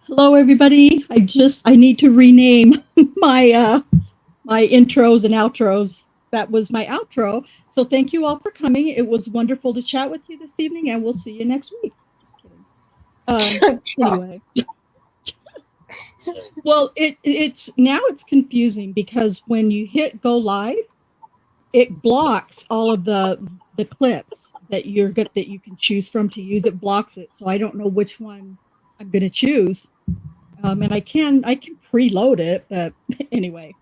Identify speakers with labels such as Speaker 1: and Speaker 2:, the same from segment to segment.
Speaker 1: Hello, everybody. I need to rename my my intros and outros. That was my outro. So thank you all for coming. It was wonderful to chat with you this evening, and we'll see you next week. Just kidding. Anyway, well, it's confusing because when you hit go live, it blocks all of the clips that you can choose from to use. It blocks it, so I don't know which one I'm going to choose. And I can preload it, but anyway.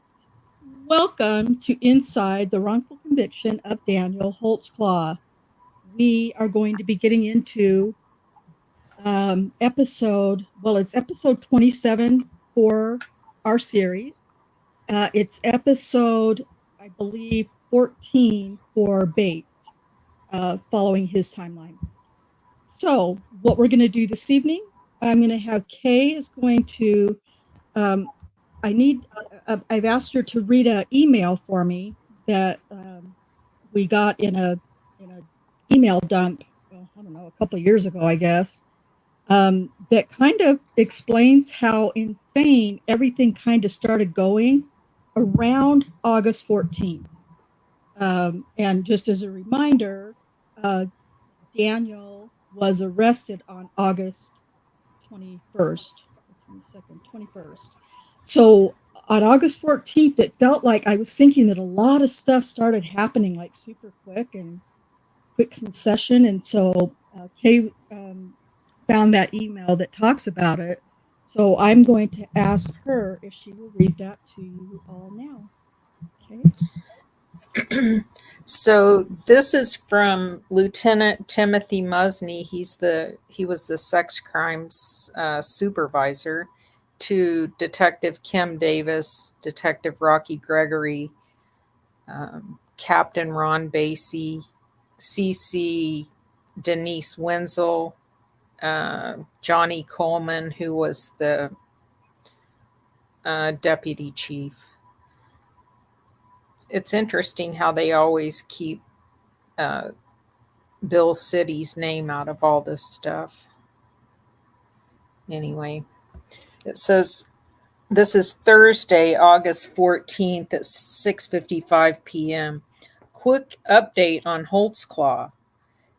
Speaker 1: Welcome to Inside the Wrongful Conviction of Daniel Holtzclaw. We are going to be getting into it's episode 27 for our series. It's episode, I believe, 14 for Bates, following his timeline. So, what we're going to do this evening, I'm going to have Kay is going to um, I've asked her to read an email for me that we got in a email dump. Well, I don't know, a couple of years ago, I guess. That kind of explains how insane everything kind of started going around August 14th. And just as a reminder, uh, Daniel was arrested on August 21st, 22nd, 21st. So on August 14th, it felt like I was thinking that a lot of stuff started happening like super quick and quick succession. And so Kay found that email that talks about it. So I'm going to ask her if she will read that to you all now. Okay.
Speaker 2: So this is from Lieutenant Timothy Musney. He was the sex crimes supervisor to Detective Kim Davis, Detective Rocky Gregory, Captain Ron Basie, CC Denise Wenzel, Johnny Coleman, who was the deputy chief. It's interesting how they always keep Bill City's name out of all this stuff. Anyway, it says this is Thursday, August 14th at 6:55 p.m. Quick update on Holtzclaw.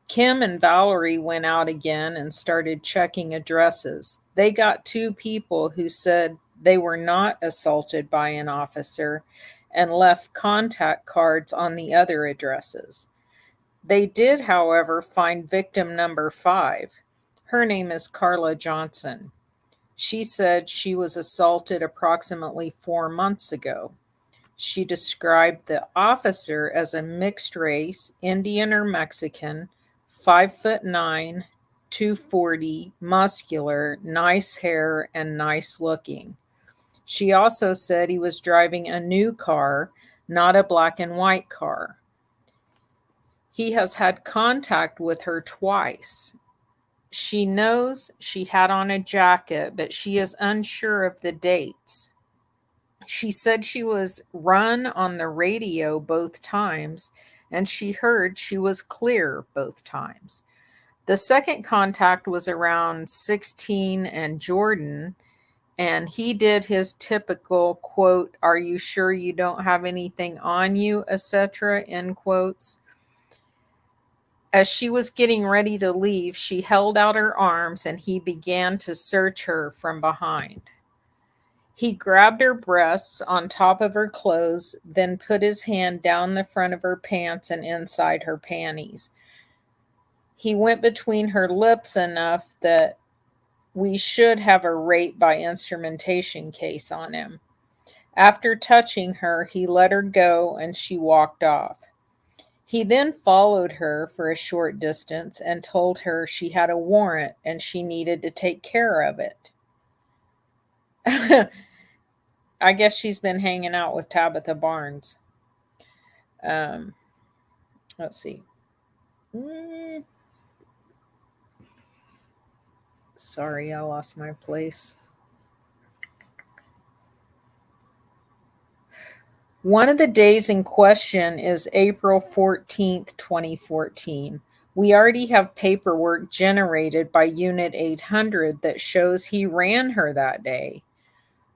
Speaker 2: Kim and Valerie went out again and started checking addresses. They got two people who said they were not assaulted by an officer and left contact cards on the other addresses. They did, however, find victim number 5. Her name is Carla Johnson. She said she was assaulted approximately 4 months ago. She described the officer as a mixed race, Indian or Mexican, 5'9", 240, muscular, nice hair, and nice looking. She also said he was driving a new car, not a black and white car. He has had contact with her twice. She knows she had on a jacket, but she is unsure of the dates. She said she was run on the radio both times, and she heard she was clear both times. The second contact was around 16 and Jordan, and he did his typical quote, "Are you sure you don't have anything on you," etc., end quotes. As she was getting ready to leave, she held out her arms and he began to search her from behind. He grabbed her breasts on top of her clothes, then put his hand down the front of her pants and inside her panties. He went between her lips enough that we should have a rape by instrumentation case on him. After touching her, he let her go and she walked off. He then followed her for a short distance and told her she had a warrant and she needed to take care of it. I guess she's been hanging out with Tabitha Barnes. Let's see. Sorry, I lost my place. One of the days in question is April 14th, 2014, We already have paperwork generated by Unit 800 that shows he ran her that day.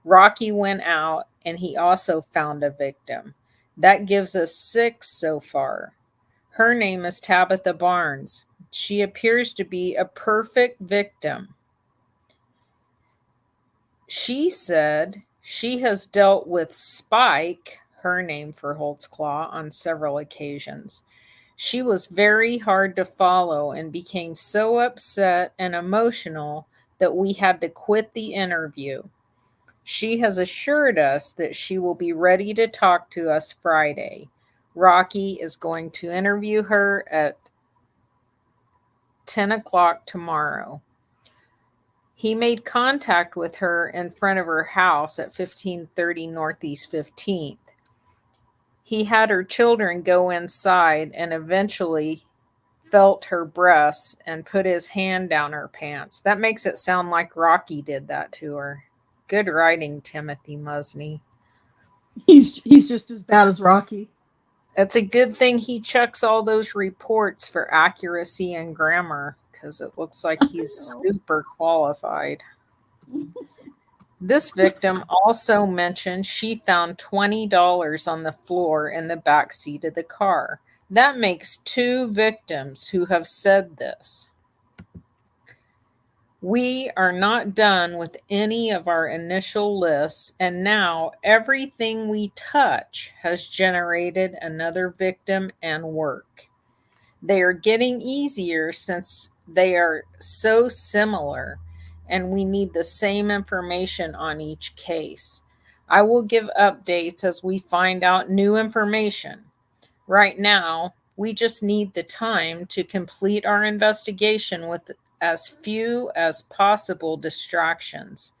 Speaker 2: Rocky went out and he also found a victim. That gives us 6 so far. Her name is Tabitha Barnes. She appears to be a perfect victim. She said she has dealt with Spike, her name for Holtzclaw, on several occasions. She was very hard to follow and became so upset and emotional that we had to quit the interview. She has assured us that she will be ready to talk to us Friday. Rocky is going to interview her at 10 o'clock tomorrow. He made contact with her in front of her house at 1530 Northeast 15th. He had her children go inside and eventually felt her breasts and put his hand down her pants. That makes it sound like Rocky did that to her. Good writing, Timothy Musney.
Speaker 1: He's just as bad as Rocky.
Speaker 2: It's a good thing he checks all those reports for accuracy and grammar, because it looks like he's super qualified. This victim also mentioned she found $20 on the floor in the back seat of the car. That makes 2 victims who have said this. We are not done with any of our initial lists, and now everything we touch has generated another victim and work. They are getting easier since they are so similar, and we need the same information on each case. I will give updates as we find out new information. Right now, we just need the time to complete our investigation with as few as possible distractions.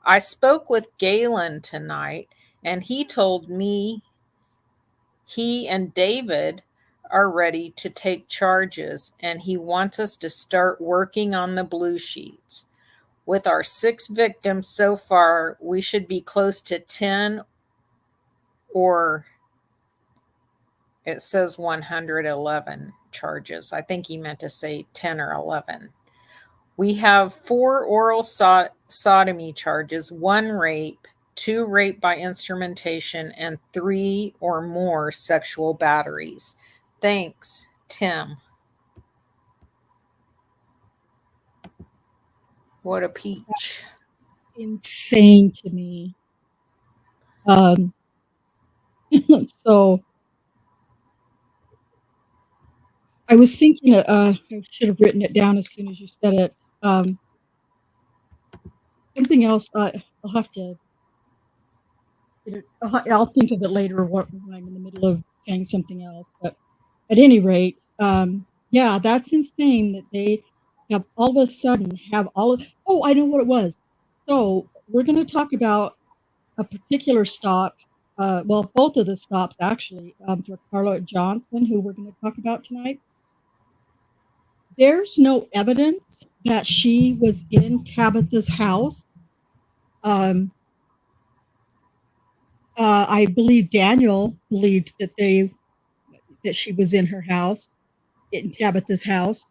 Speaker 2: I spoke with Galen tonight, and he told me he and David are ready to take charges, and he wants us to start working on the blue sheets. With our 6 victims so far, we should be close to 10, or it says 111 charges. I think he meant to say 10 or 11. We have 4 oral sodomy charges, 1 rape, 2 rape by instrumentation, and 3 or more sexual batteries. Thanks, Tim. What a peach.
Speaker 1: Insane to me. So I was thinking, I should have written it down as soon as you said it. Something else, I'll have to, I'll think of it later when I'm in the middle of saying something else. But at any rate, yeah, that's insane that they have all of a sudden have all of, oh, I know what it was. So we're going to talk about a particular stop, well, both of the stops actually, for Carla Johnson, who we're going to talk about tonight. There's no evidence that she was in Tabitha's house. I believe Daniel believed that she was in her house, in Tabitha's house.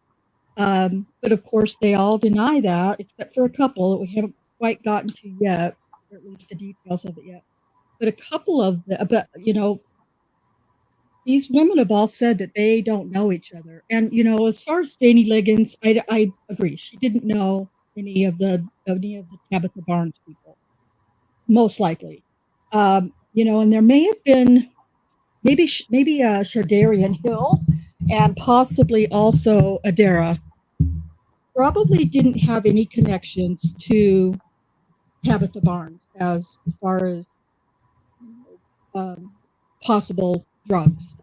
Speaker 1: But of course, they all deny that, except for a couple that we haven't quite gotten to yet, or at least the details of it yet. But a couple of the, but these women have all said that they don't know each other. And as far as Danny Liggins, I agree. She didn't know any of the Tabitha Barnes people, most likely. And there may have been maybe Shardarian Hill and possibly also Adara. Probably didn't have any connections to Tabitha Barnes as far as possible drugs.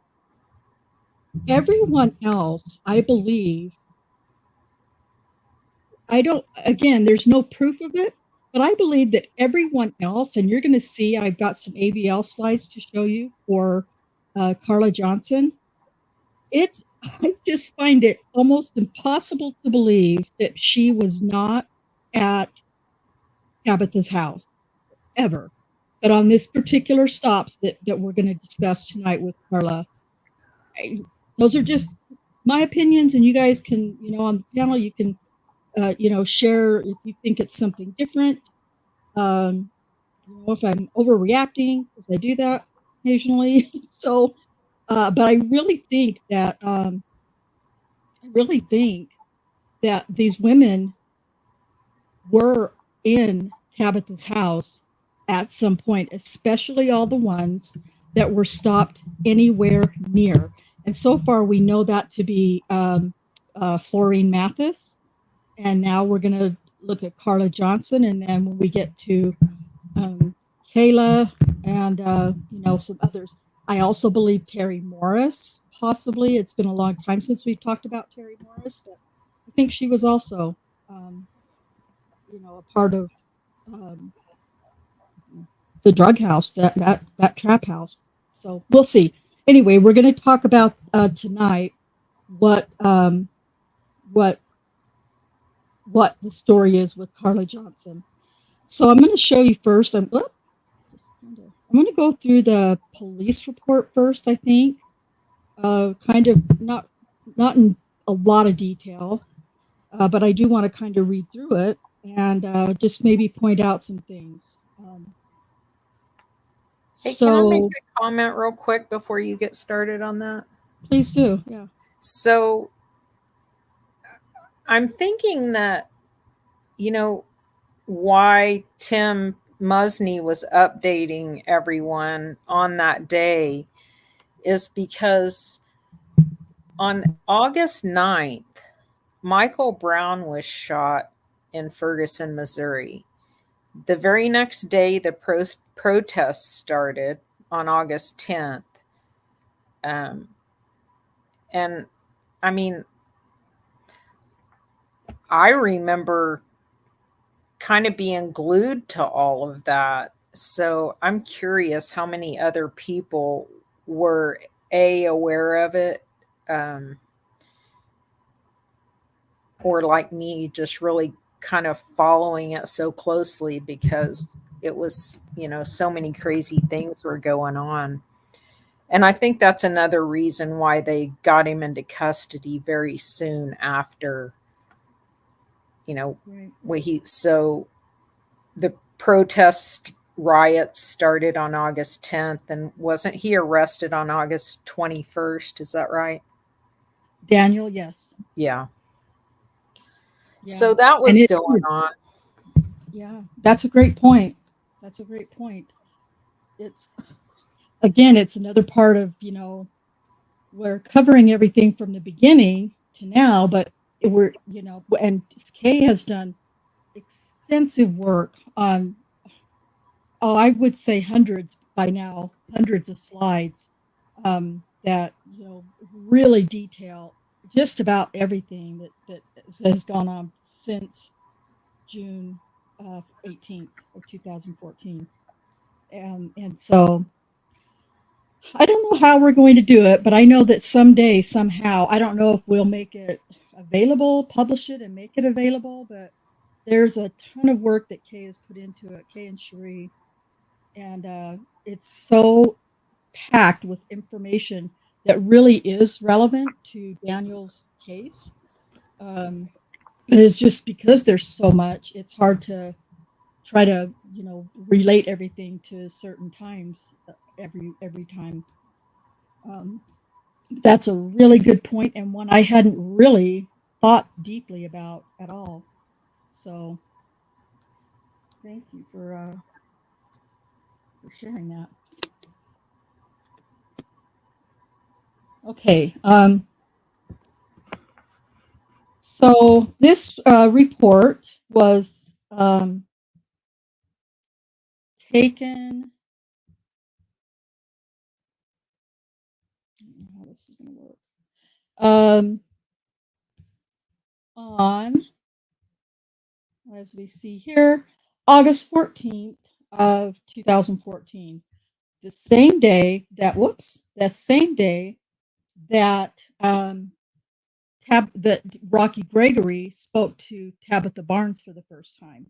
Speaker 1: Everyone else, I believe, again, there's no proof of it, but I believe that everyone else, and you're going to see, I've got some ABL slides to show you for Carla Johnson. I just find it almost impossible to believe that she was not at Tabitha's house ever. But on this particular stops that we're going to discuss tonight with Carla, those are just my opinions, and you guys can, on the panel, you can, share if you think it's something different. If I'm overreacting, because I do that occasionally. So, but I really think that these women were in Tabitha's house at some point, especially all the ones that were stopped anywhere near. And so far, we know that to be Florine Mathis. And now we're going to look at Carla Johnson. And then when we get to Kayla and, some others, I also believe Terry Morris, possibly. It's been a long time since we've talked about Terry Morris, but I think she was also um, a part of um, the drug house, that trap house. So we'll see. Anyway, we're going to talk about tonight what what what the story is with Carla Johnson. So I'm going to show you first. I'm going to go through the police report first. I think, kind of not in a lot of detail, but I do want to kind of read through it and just maybe point out some things.
Speaker 2: Hey, can I make
Speaker 1: So
Speaker 2: a comment real quick before you get started on that?
Speaker 1: please do. Yeah.
Speaker 2: So I'm thinking that, why Tim Musney was updating everyone on that day is because on August 9th, Michael Brown was shot in Ferguson, Missouri. The very next day, the protests started on August 10th. And I mean, I remember kind of being glued to all of that. So I'm curious how many other people were aware of it, or like me, just really kind of following it so closely because it was, so many crazy things were going on. And I think that's another reason why they got him into custody very soon after,
Speaker 1: Right.
Speaker 2: so the protest riots started on August 10th, and wasn't he arrested on August 21st? Is that right?
Speaker 1: Daniel, yes.
Speaker 2: Yeah.
Speaker 1: Yeah.
Speaker 2: So that
Speaker 1: And
Speaker 2: was going on.
Speaker 1: yeah, that's a great point. That's a great point. It's again, it's another part of, we're covering everything from the beginning to now, but we're, and Kay has done extensive work on, oh, I would say hundreds by now, hundreds of slides that, really detail just about everything that has gone on since June 18th of 2014. And so I don't know how we're going to do it, but I know that someday, somehow, I don't know if we'll make it available, publish it and make it available, but there's a ton of work that Kay has put into it, Kay and Cherie, and it's so packed with information that really is relevant to Daniel's case. But it's just because there's so much, it's hard to try to, relate everything to certain times every time. Um, that's a really good point and one I hadn't really thought deeply about at all. So thank you for sharing that. Okay. So this report was taken. I don't know how this is going to work. On, as we see here, August 14th of 2014, the same day that that Rocky Gregory spoke to Tabitha Barnes for the first time.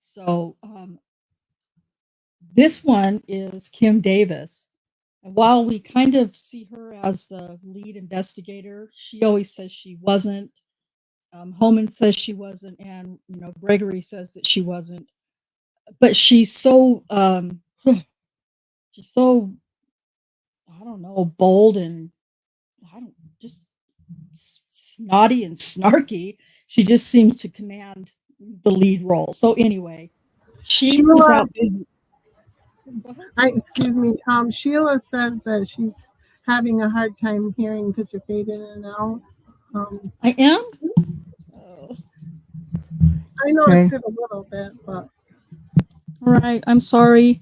Speaker 1: So this one is Kim Davis. And while we kind of see her as the lead investigator, she always says she wasn't. Holman says she wasn't, and Gregory says that she wasn't. But she's so she's so, I don't know, bold and I don't just snotty and snarky. She just seems to command the lead role. So anyway, she was
Speaker 3: Sheila,
Speaker 1: out busy.
Speaker 3: excuse me, Sheila says that she's having a hard time hearing because you're fading in and out.
Speaker 1: I am. Oh.
Speaker 3: I noticed it a little bit, but
Speaker 1: all right. I'm sorry.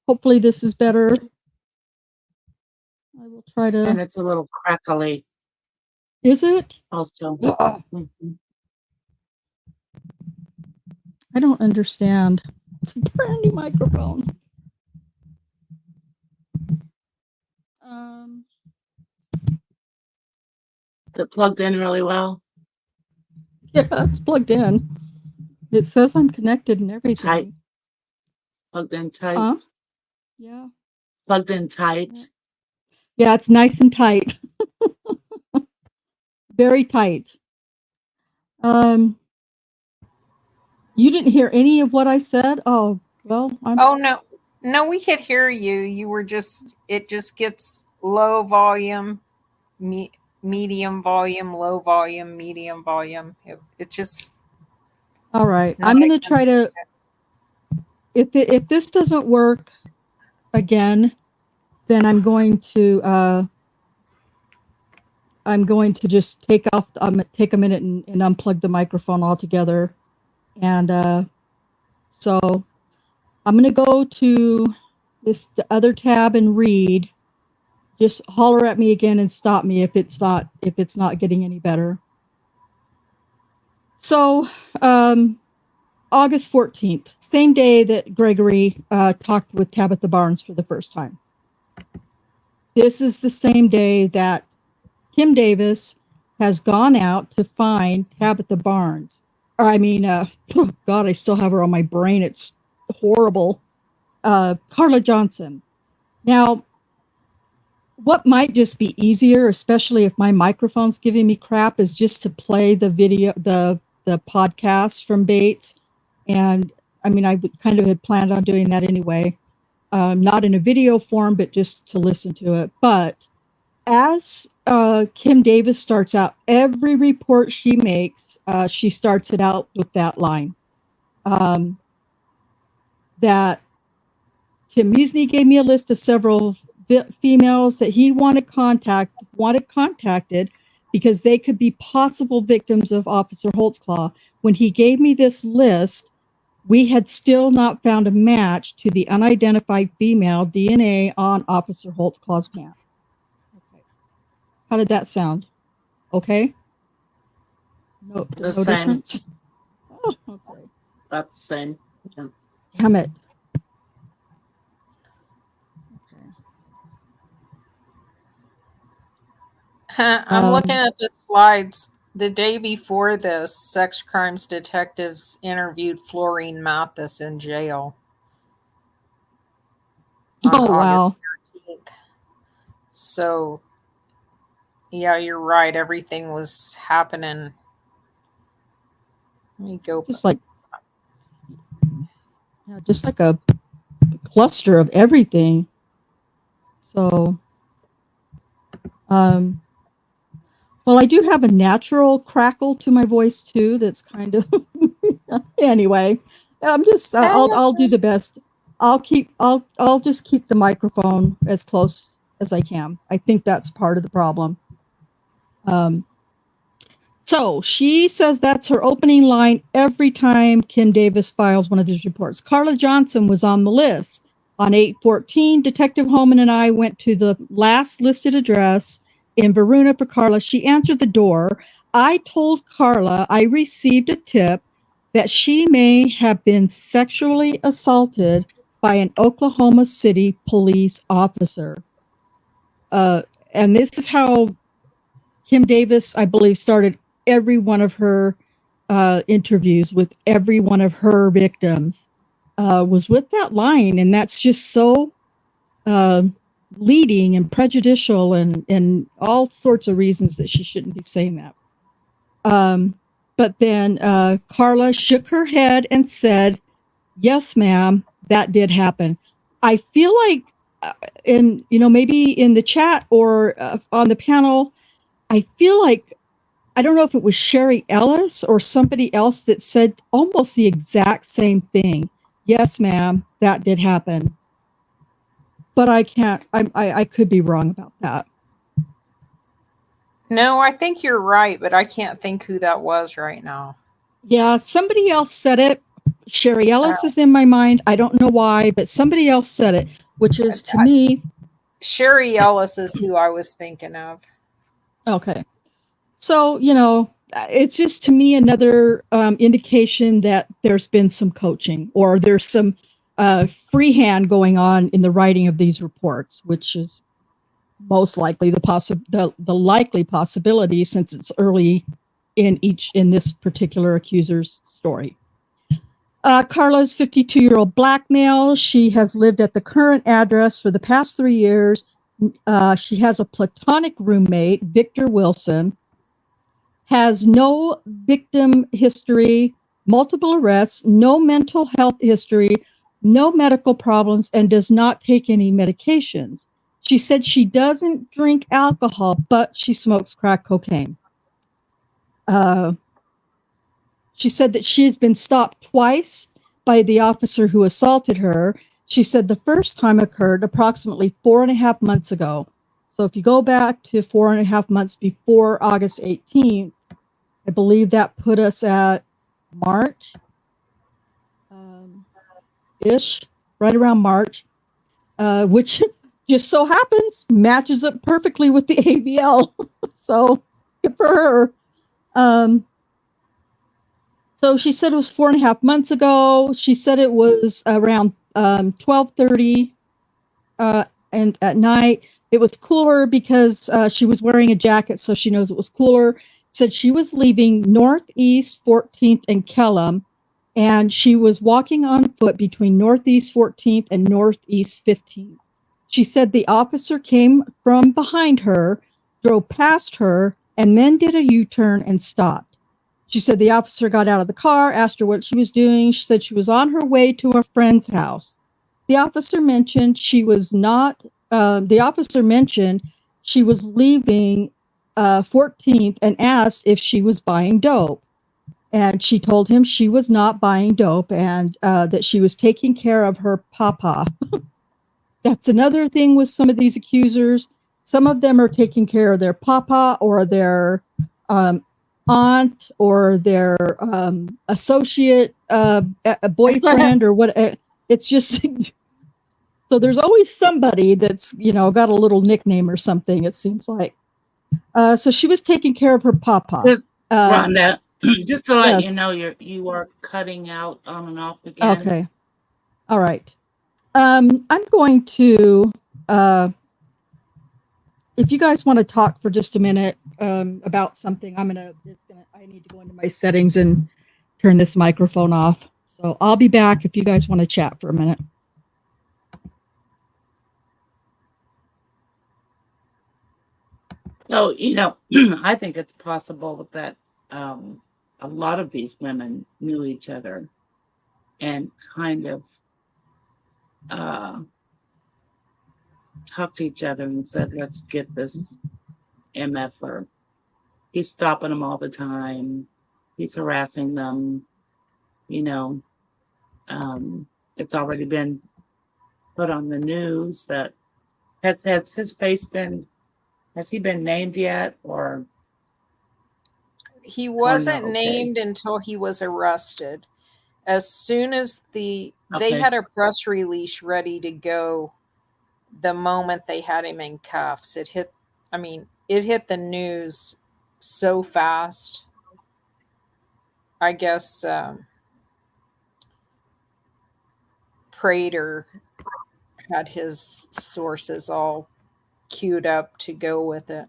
Speaker 1: Hopefully this is better. I will try to.
Speaker 4: And it's a little crackly.
Speaker 1: Is it?
Speaker 4: Also.
Speaker 1: I don't understand. It's a brand new microphone.
Speaker 4: It plugged in really well.
Speaker 1: Yeah, it's plugged in. It says I'm connected and everything.
Speaker 4: Tight. Plugged in tight.
Speaker 1: Huh? Yeah.
Speaker 4: Plugged in tight.
Speaker 1: Yeah, it's nice and tight. Very tight. You didn't hear any of what I said? Oh, well,
Speaker 2: No, we could hear you. You were it just gets low volume, medium volume, low volume, medium volume. It just.
Speaker 1: All right. I'm going to try to, if this doesn't work again, then I'm going to just take a minute and unplug the microphone altogether. And so I'm going to go to the other tab and read. Just holler at me again and stop me if it's not getting any better. So August 14th, same day that Gregory talked with Tabitha Barnes for the first time. This is the same day that Kim Davis has gone out to find Tabitha Barnes. Oh God, I still have her on my brain. It's horrible. Carla Johnson. Now, what might just be easier, especially if my microphone's giving me crap, is just to play the video, the podcast from Bates. And I kind of had planned on doing that anyway. Not in a video form, but just to listen to it. But as Kim Davis starts out, every report she makes, she starts it out with that line. That Tim Musney gave me a list of several females that he wanted contacted because they could be possible victims of Officer Holtzclaw. When he gave me this list, we had still not found a match to the unidentified female DNA on Officer Holtzclaw's pants. Okay. How did that sound? Okay? No
Speaker 4: same.
Speaker 1: difference? Oh, okay.
Speaker 4: About the same. Yeah.
Speaker 1: Damn it.
Speaker 2: I'm looking at the slides. The day before this, sex crimes detectives interviewed Florine Mathis in jail.
Speaker 1: Oh, wow.
Speaker 2: 13th. So, yeah, you're right. Everything was happening. Let me go.
Speaker 1: Just like a cluster of everything. So, well, I do have a natural crackle to my voice too. That's kind of anyway. I'm just I'll do the best. I'll just keep the microphone as close as I can. I think that's part of the problem. So she says that's her opening line every time Kim Davis files one of these reports. Carla Johnson was on the list. On 8/14, Detective Holman and I went to the last listed address in Varuna for Carla. She answered the door. I told Carla I received a tip that she may have been sexually assaulted by an Oklahoma City police officer. And this is how Kim Davis, I believe, started every one of her interviews with every one of her victims, was with that line. And that's just so leading and prejudicial and all sorts of reasons that she shouldn't be saying that. But then Carla shook her head and said, "Yes, ma'am, that did happen." I feel like maybe in the chat or on the panel, I feel like, I don't know if it was Sherry Ellis or somebody else that said almost the exact same thing. "Yes, ma'am, that did happen." But I can't, I could be wrong about that.
Speaker 2: No, I think you're right, but I can't think who that was right now.
Speaker 1: Yeah, somebody else said it. Sherry Ellis is in my mind. I don't know why, but somebody else said it, which is to me.
Speaker 2: Sherry Ellis is who I was thinking of.
Speaker 1: Okay. So, it's just to me another indication that there's been some coaching or there's some freehand going on in the writing of these reports, which is most likely the likely possibility since it's early in this particular accuser's story. Carla's 52-year-old black male. She has lived at the current address for the past 3 years. She has a platonic roommate, Victor Wilson, has no victim history, multiple arrests, no mental health history, no medical problems, and does not take any medications. She said she doesn't drink alcohol, but she smokes crack cocaine. She said that she has been stopped twice by the officer who assaulted her. She said the first time occurred approximately 4.5 months ago. So if you go back to 4.5 months before August 18th, I believe that put us at March, ish, right around March, which just so happens matches up perfectly with the AVL. So good for her. So she said it was 4.5 months ago. She said it was around 12:30 and at night. It was cooler because she was wearing a jacket, so she knows it was cooler. Said she was leaving Northeast 14th and Kellam, and she was walking on foot between Northeast 14th and Northeast 15th. She said the officer came from behind her, drove past her, and then did a U-turn and stopped. She said the officer got out of the car, asked her what she was doing. She said she was on her way to a friend's house. The officer mentioned she was not, the officer mentioned she was leaving 14th and asked if she was buying dope. And she told him she was not buying dope and that she was taking care of her papa. That's another thing with some of these accusers. Some of them are taking care of their papa or their aunt or their associate a boyfriend or what. It's just so there's always somebody that's got a little nickname or something, it seems like. So she was taking care of her papa.
Speaker 4: Rhonda, just to let
Speaker 1: yes.
Speaker 4: you know, you are cutting out on and off again.
Speaker 1: Okay. All right. I'm going to if you guys want to talk for just a minute about something, I need to go into my settings and turn this microphone off. So I'll be back if you guys want to chat for a minute.
Speaker 4: So, I think it's possible that a lot of these women knew each other and kind of talked to each other and said, let's get this MFer. He's stopping them all the time. He's harassing them. It's already been put on the news that has his face been, has he been named yet? Or
Speaker 2: he wasn't
Speaker 4: no?
Speaker 2: named until he was arrested. As soon as they
Speaker 4: Okay.
Speaker 2: had a press release ready to go, the moment they had him in cuffs, it hit the news so fast. I guess Prater had his sources all queued up to go with it.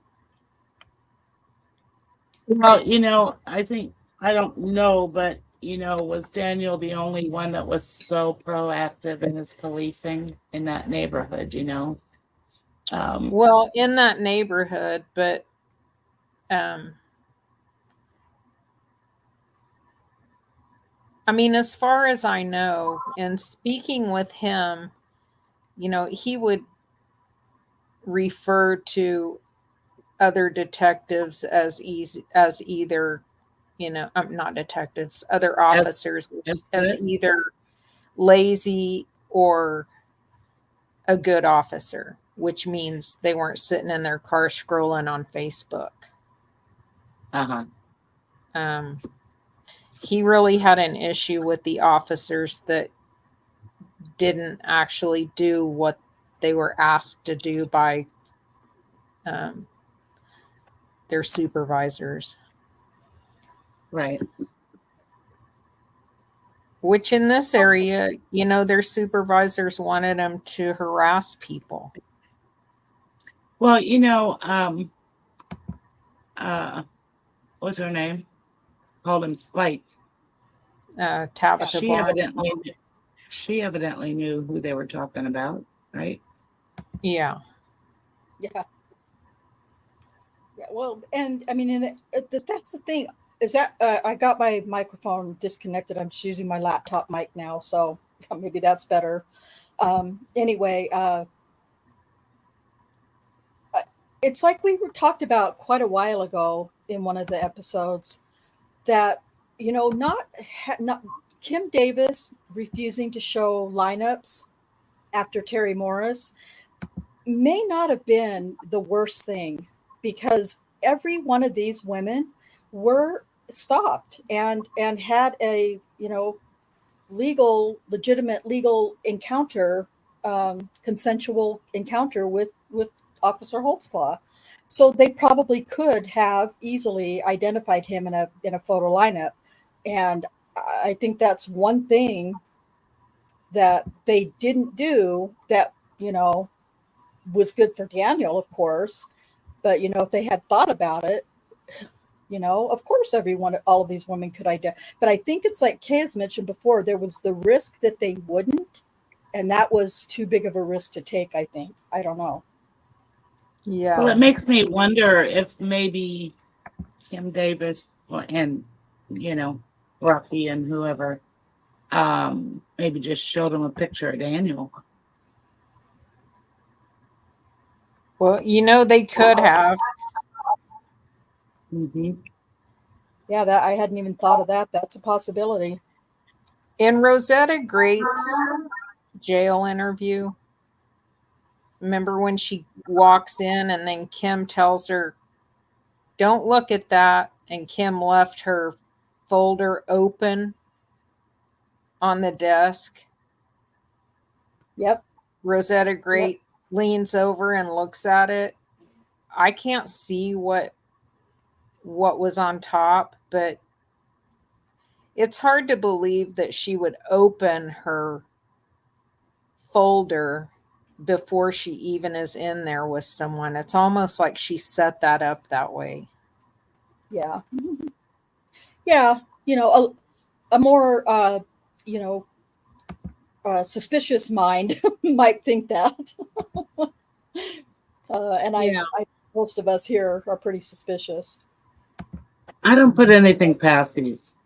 Speaker 4: Well, I think, I don't know, but, was Daniel the only one that was so proactive in his policing in that neighborhood,
Speaker 2: Well, in that neighborhood, but I mean, as far as I know, and speaking with him, he would refer to other detectives as either, not detectives, other officers as
Speaker 4: good.
Speaker 2: either lazy or a good officer, which means they weren't sitting in their car scrolling on Facebook. He really had an issue with the officers that didn't actually do what they were asked to do by their supervisors.
Speaker 4: Right.
Speaker 2: Which in this area, their supervisors wanted them to harass people.
Speaker 4: Well, what's her name? Called him Spike.
Speaker 2: Tabitha
Speaker 4: She evidently knew who they were talking about, right?
Speaker 2: Yeah.
Speaker 5: Yeah. Yeah. Well, and I mean, that's the thing is that I got my microphone disconnected. I'm just using my laptop mic now, so maybe that's better. Anyway, it's like we were talked about quite a while ago in one of the episodes that not Kim Davis refusing to show lineups after Terry Morris may not have been the worst thing, because every one of these women were stopped and had a legitimate legal encounter, consensual encounter with Officer Holtzclaw. So they probably could have easily identified him in a photo lineup. And I think that's one thing that they didn't do that, was good for Daniel, of course. But, if they had thought about it, of course, all of these women could identify. But I think it's like Kay has mentioned before, there was the risk that they wouldn't. And that was too big of a risk to take, I think. I don't know.
Speaker 2: Yeah.
Speaker 4: Well, it makes me wonder if maybe Kim Davis and, Rocky and whoever, maybe just showed him a picture of Daniel.
Speaker 2: Well, they could have.
Speaker 4: Mm-hmm.
Speaker 5: Yeah, that I hadn't even thought of that. That's a possibility.
Speaker 2: In Rosetta Great's jail interview, remember when she walks in and then Kim tells her, "Don't look at that," and Kim left her folder open on the desk?
Speaker 5: Yep.
Speaker 2: Rosetta Great leans over and looks at it. I can't see what was on top, but it's hard to believe that she would open her folder before she even is in there with someone. It's almost like she set that up that way.
Speaker 5: Yeah. Yeah. A more, suspicious mind might think that. Most of us here are pretty suspicious.
Speaker 4: I don't put anything past these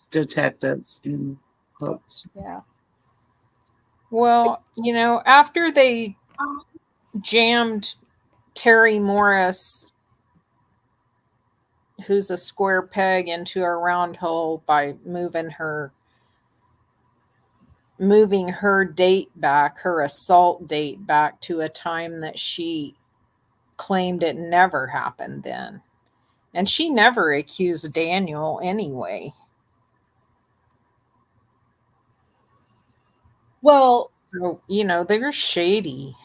Speaker 4: detectives in quotes.
Speaker 5: Yeah.
Speaker 2: Well, after they jammed Terry Morris, who's a square peg, into a round hole by moving her date back, her assault date back to a time that she claimed it never happened then. And she never accused Daniel anyway.
Speaker 5: Well,
Speaker 2: so, they're shady.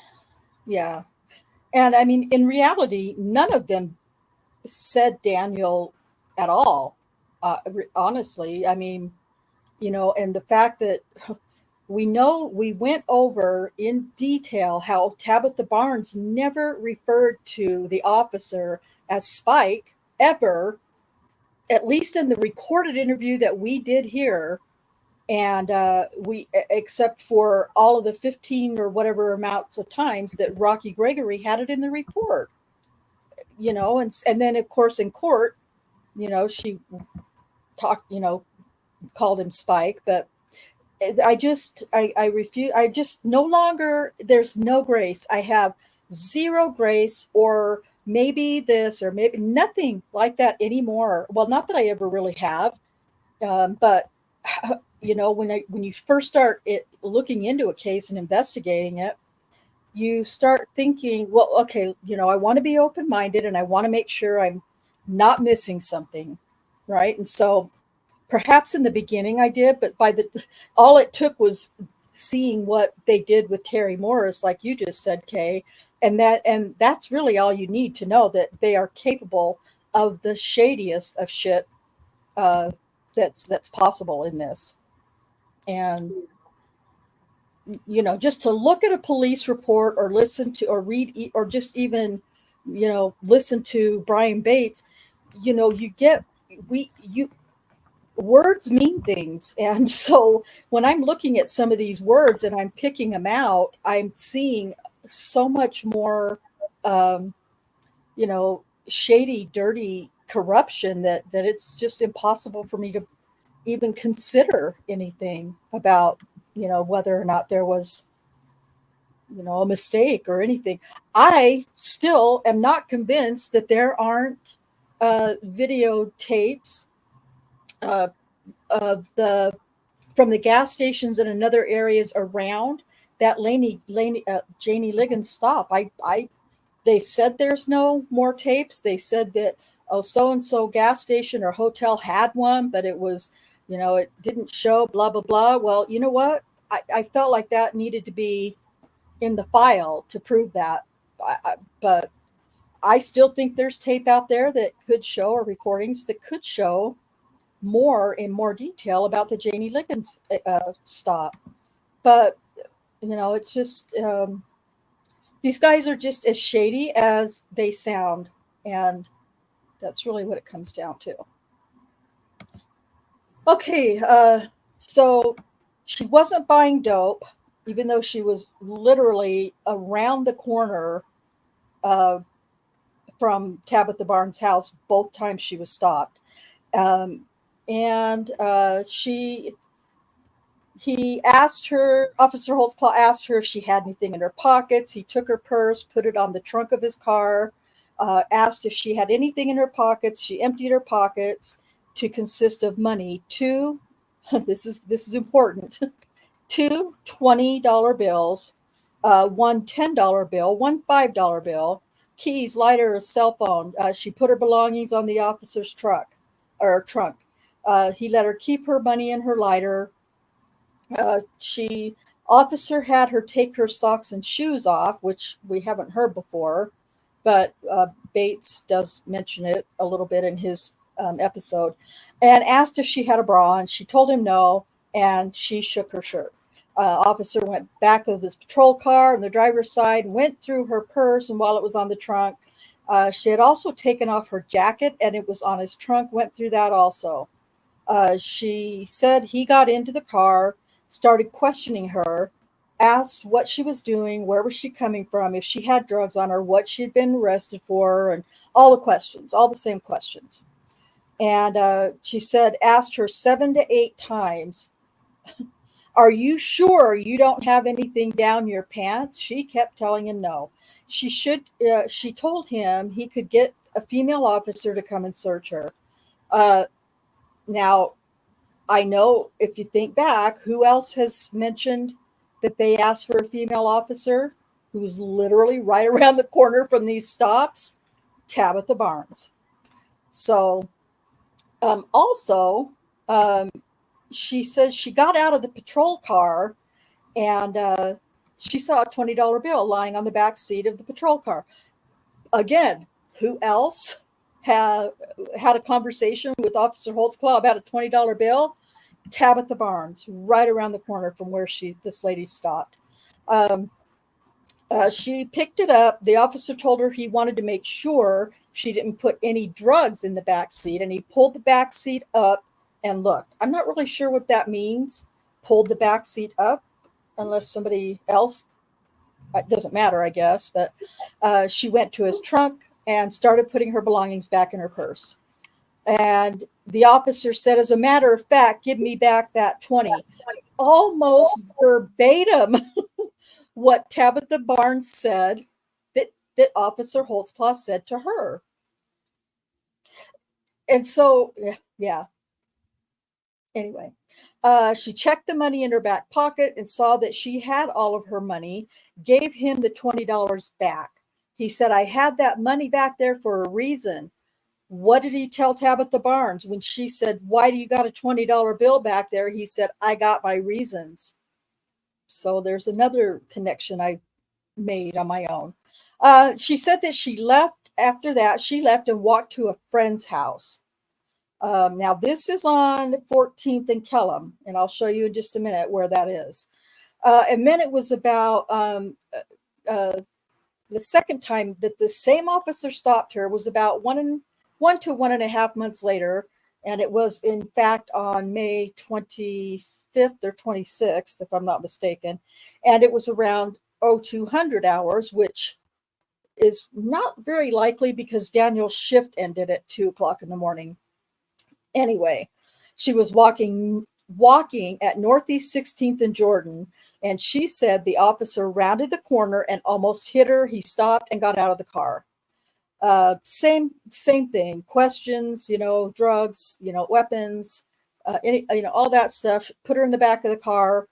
Speaker 5: Yeah. And I mean, in reality, none of them said Daniel at all. Honestly, I mean, and the fact that we went over in detail how Tabitha Barnes never referred to the officer as Spike ever, at least in the recorded interview that we did here. And we, except for all of the 15 or whatever amounts of times that Rocky Gregory had it in the report, and then of course in court, she talked, called him Spike, but I refuse. I just no longer, there's no grace. I have zero grace, or maybe this, or maybe nothing like that anymore. Well, not that I ever really have, but when you first start looking into a case and investigating it, you start thinking, well, okay, I want to be open-minded and I want to make sure I'm not missing something, right? And so perhaps in the beginning I did, but all it took was seeing what they did with Terry Morris, like you just said, Kay, and that's really all you need to know, that they are capable of the shadiest of shit uh, that's possible in this. And just to look at a police report or listen to or read or just even listen to Brian Bates, you get you words mean things. And so when I'm looking at some of these words and I'm picking them out, I'm seeing so much more shady, dirty corruption that it's just impossible for me to even consider anything about whether or not there was a mistake or anything. I still am not convinced that there aren't videotapes uh, of the from the gas stations and in other areas around that Janie Liggins stop. They said there's no more tapes. They said that so and so gas station or hotel had one, but it was it didn't show blah blah blah. Well, you know what? I felt like that needed to be in the file to prove that. But I still think there's tape out there that could show, or recordings that could show more in more detail about the Janie Liggins stop. But it's just these guys are just as shady as they sound, and that's really what it comes down to. Okay, so she wasn't buying dope, even though she was literally around the corner from Tabitha Barnes' house both times she was stopped. And he asked her, Officer Holtzclaw asked her if she had anything in her pockets. He took her purse, put it on the trunk of his car, asked if she had anything in her pockets. She emptied her pockets to consist of money. This is important, two $20 bills, one $10 bill, one $5 bill, keys, lighter, a cell phone. She put her belongings on the officer's trunk. He let her keep her money and her lighter. Officer had her take her socks and shoes off, which we haven't heard before, but Bates does mention it a little bit in his episode, and asked if she had a bra, and she told him no, and she shook her shirt. Officer went back of this patrol car on the driver's side, went through her purse, and while it was on the trunk, she had also taken off her jacket, and it was on his trunk, went through that also. She said he got into the car, started questioning her, asked what she was doing, where was she coming from, if she had drugs on her, what she'd been arrested for, and all the questions, all the same questions. And she said, asked her 7 to 8 times, are you sure you don't have anything down your pants? She kept telling him no. She told him he could get a female officer to come and search her. Now, I know if you think back, who else has mentioned that they asked for a female officer who's literally right around the corner from these stops? Tabitha Barnes. So also, she says she got out of the patrol car and she saw a $20 bill lying on the back seat of the patrol car. Again, who else had a conversation with Officer Holtzclaw about a $20 bill? Tabitha Barnes, right around the corner from where this lady stopped. She picked it up. The officer told her he wanted to make sure she didn't put any drugs in the back seat, and he pulled the back seat up and looked. I'm not really sure what that means, pulled the back seat up, unless somebody else, it doesn't matter, I guess, but she went to his trunk and started putting her belongings back in her purse. And the officer said, as a matter of fact, give me back that 20. Almost verbatim what Tabitha Barnes said that Officer Holtzclaw said to her. And so, yeah. Anyway, she checked the money in her back pocket and saw that she had all of her money, gave him the $20 back. He said, I had that money back there for a reason. What did he tell Tabitha Barnes when she said, why do you got a $20 bill back there? He said, I got my reasons. So there's another connection I made on my own. She said that she left after that. She left and walked to a friend's house. Now this is on 14th and Kellum, and I'll show you in just a minute where that is. And then it was about the second time that the same officer stopped her was about 1 to 1.5 months later. And it was in fact on May 25th or 26th, if I'm not mistaken. And it was around 0200 hours, which is not very likely because Daniel's shift ended at 2 o'clock in the morning. Anyway, she was walking at Northeast 16th and Jordan, and she said the officer rounded the corner and almost hit her. He stopped and got out of the car. Same thing. Questions, drugs, weapons, all that stuff. Put her in the back of the car,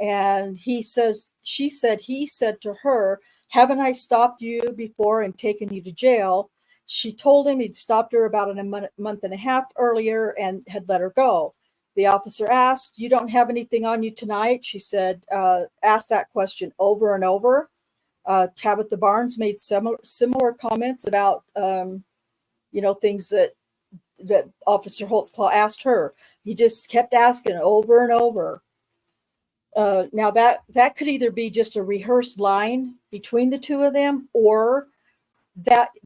Speaker 5: and he said to her, haven't I stopped you before and taken you to jail? She told him he'd stopped her about a month and a half earlier and had let her go. The officer asked, you don't have anything on you tonight? She said, asked that question over and over. Tabitha Barnes made similar comments about, things that Officer Holtzclaw asked her. He just kept asking over and over. Now that could either be just a rehearsed line between the two of them, or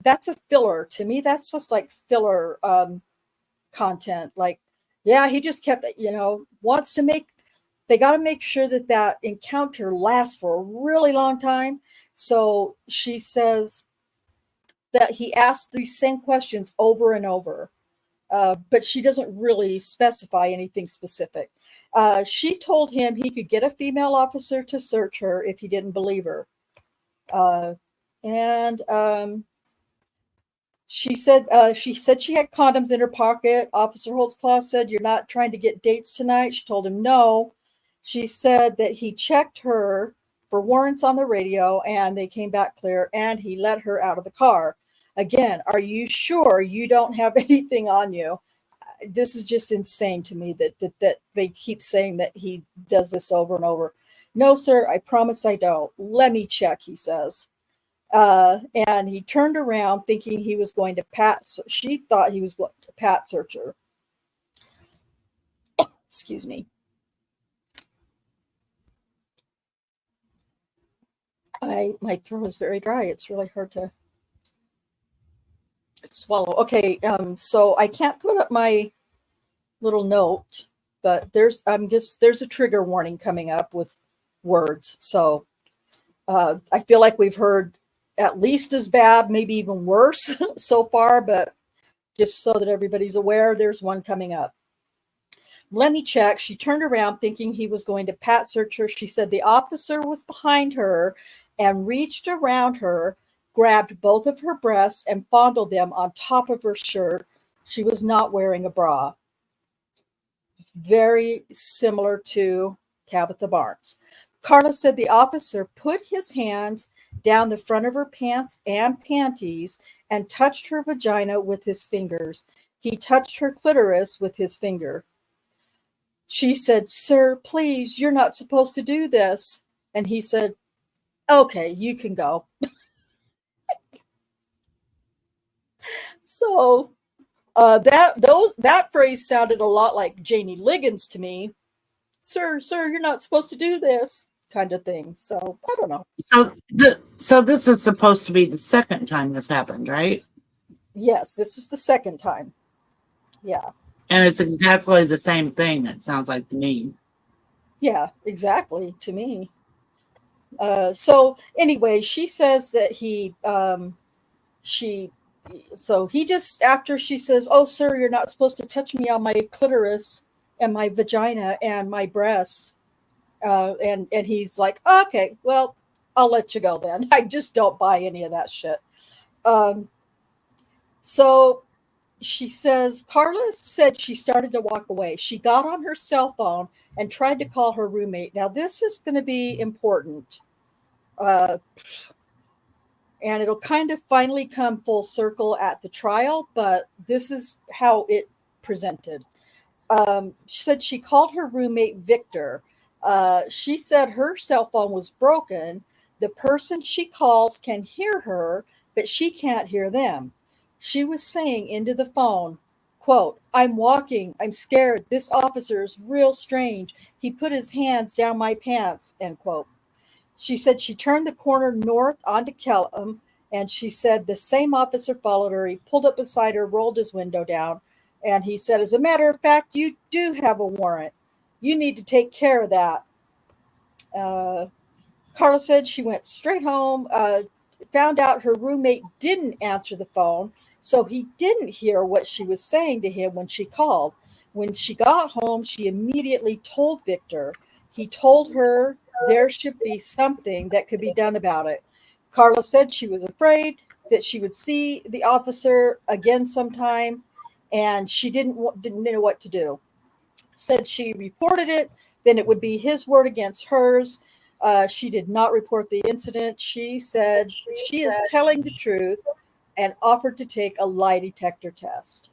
Speaker 5: that's a filler. To me, that's just like filler content. Like, yeah, he just kept, wants to they got to make sure that encounter lasts for a really long time. So she says that he asked these same questions over and over, but she doesn't really specify anything specific. She told him he could get a female officer to search her if he didn't believe her. She said she had condoms in her pocket. Officer Holtzclaw said, you're not trying to get dates tonight? She told him no. She said that he checked her for warrants on the radio and they came back clear, and he let her out of the car. Again, are you sure you don't have anything on you? This is just insane to me that they keep saying that he does this over and over. No, sir, I promise I don't. Let me check, he says. And he turned around thinking he was going to she thought he was going to pat search her. Excuse me. My throat is very dry. It's really hard to swallow. Okay, so I can't put up my little note, but there's a trigger warning coming up with words. So I feel like we've heard at least as bad, maybe even worse so far, but just so that everybody's aware, there's one coming up. Let me check. She turned around thinking he was going to pat search her. She said the officer was behind her and reached around her, grabbed both of her breasts and fondled them on top of her shirt. She was not wearing a bra. Very similar to Tabitha Barnes. Carla said the officer put his hands down the front of her pants and panties and touched her vagina with his fingers. He touched her clitoris with his finger. She said, sir, please, you're not supposed to do this. And he said, okay, you can go. So that phrase sounded a lot like Janie Liggins to me. Sir, you're not supposed to do this, kind of thing. So I don't know.
Speaker 4: So this is supposed to be the second time this happened, right?
Speaker 5: Yes, this is the second time. Yeah.
Speaker 4: And it's exactly the same thing, it sounds like to me.
Speaker 5: Yeah, exactly. To me. So anyway, she says that she, so he just, after she says, "Oh, sir, you're not supposed to touch me on my clitoris and my vagina and my breasts," and he's like, "Okay, well, I'll let you go then." I just don't buy any of that shit. Um, so she says Carla said she started to walk away. She got on her cell phone and tried to call her roommate. Now this is going to be important. Uh, and it'll kind of finally come full circle at the trial, but this is how it presented. She said she called her roommate Victor. She said her cell phone was broken. The person she calls can hear her, but she can't hear them. She was saying into the phone, quote, "I'm walking. I'm scared. This officer is real strange. He put his hands down my pants," end quote. She said she turned the corner north onto Kelham, and she said the same officer followed her. He pulled up beside her, rolled his window down, and he said, "As a matter of fact, you do have a warrant. You need to take care of that." Uh, Carla said she went straight home, found out her roommate didn't answer the phone, so he didn't hear what she was saying to him when she called. When she got home, she immediately told Victor. He told her there should be something that could be done about it. Carla said she was afraid that she would see the officer again sometime, and she didn't know what to do. Said she reported it, then it would be his word against hers. She did not report the incident. She said she is telling the truth and offered to take a lie detector test.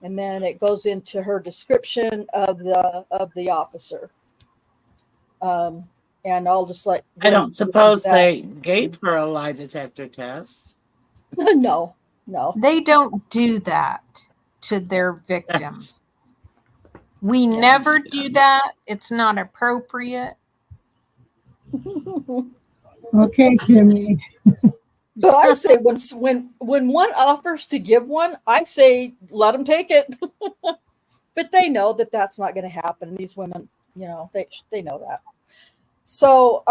Speaker 5: And then it goes into her description of the officer. And I'll just let
Speaker 4: I don't suppose they gave her a lie detector test.
Speaker 5: No.
Speaker 6: They don't do that to their victims. We never do that. It's not appropriate.
Speaker 3: Okay, Kimmy.
Speaker 5: But I say when one offers to give one, I say let them take it. But they know that that's not going to happen. These women, they know that. So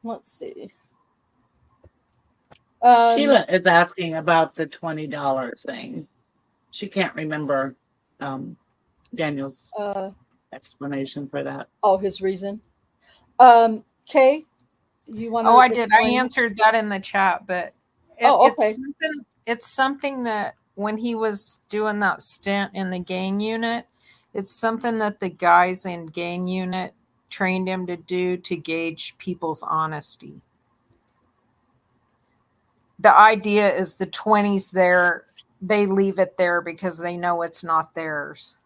Speaker 5: let's see.
Speaker 4: Sheila is asking about the $20 thing. She can't remember Daniel's explanation for that.
Speaker 5: Oh, his reason. Kay, you want to?
Speaker 6: Oh, I did. I answered that in the chat, but
Speaker 5: okay.
Speaker 6: It's something that when he was doing that stint in the gang unit, it's something that the guys in gang unit trained him to do to gauge people's honesty. The idea is the 20s there, they leave it there because they know it's not theirs.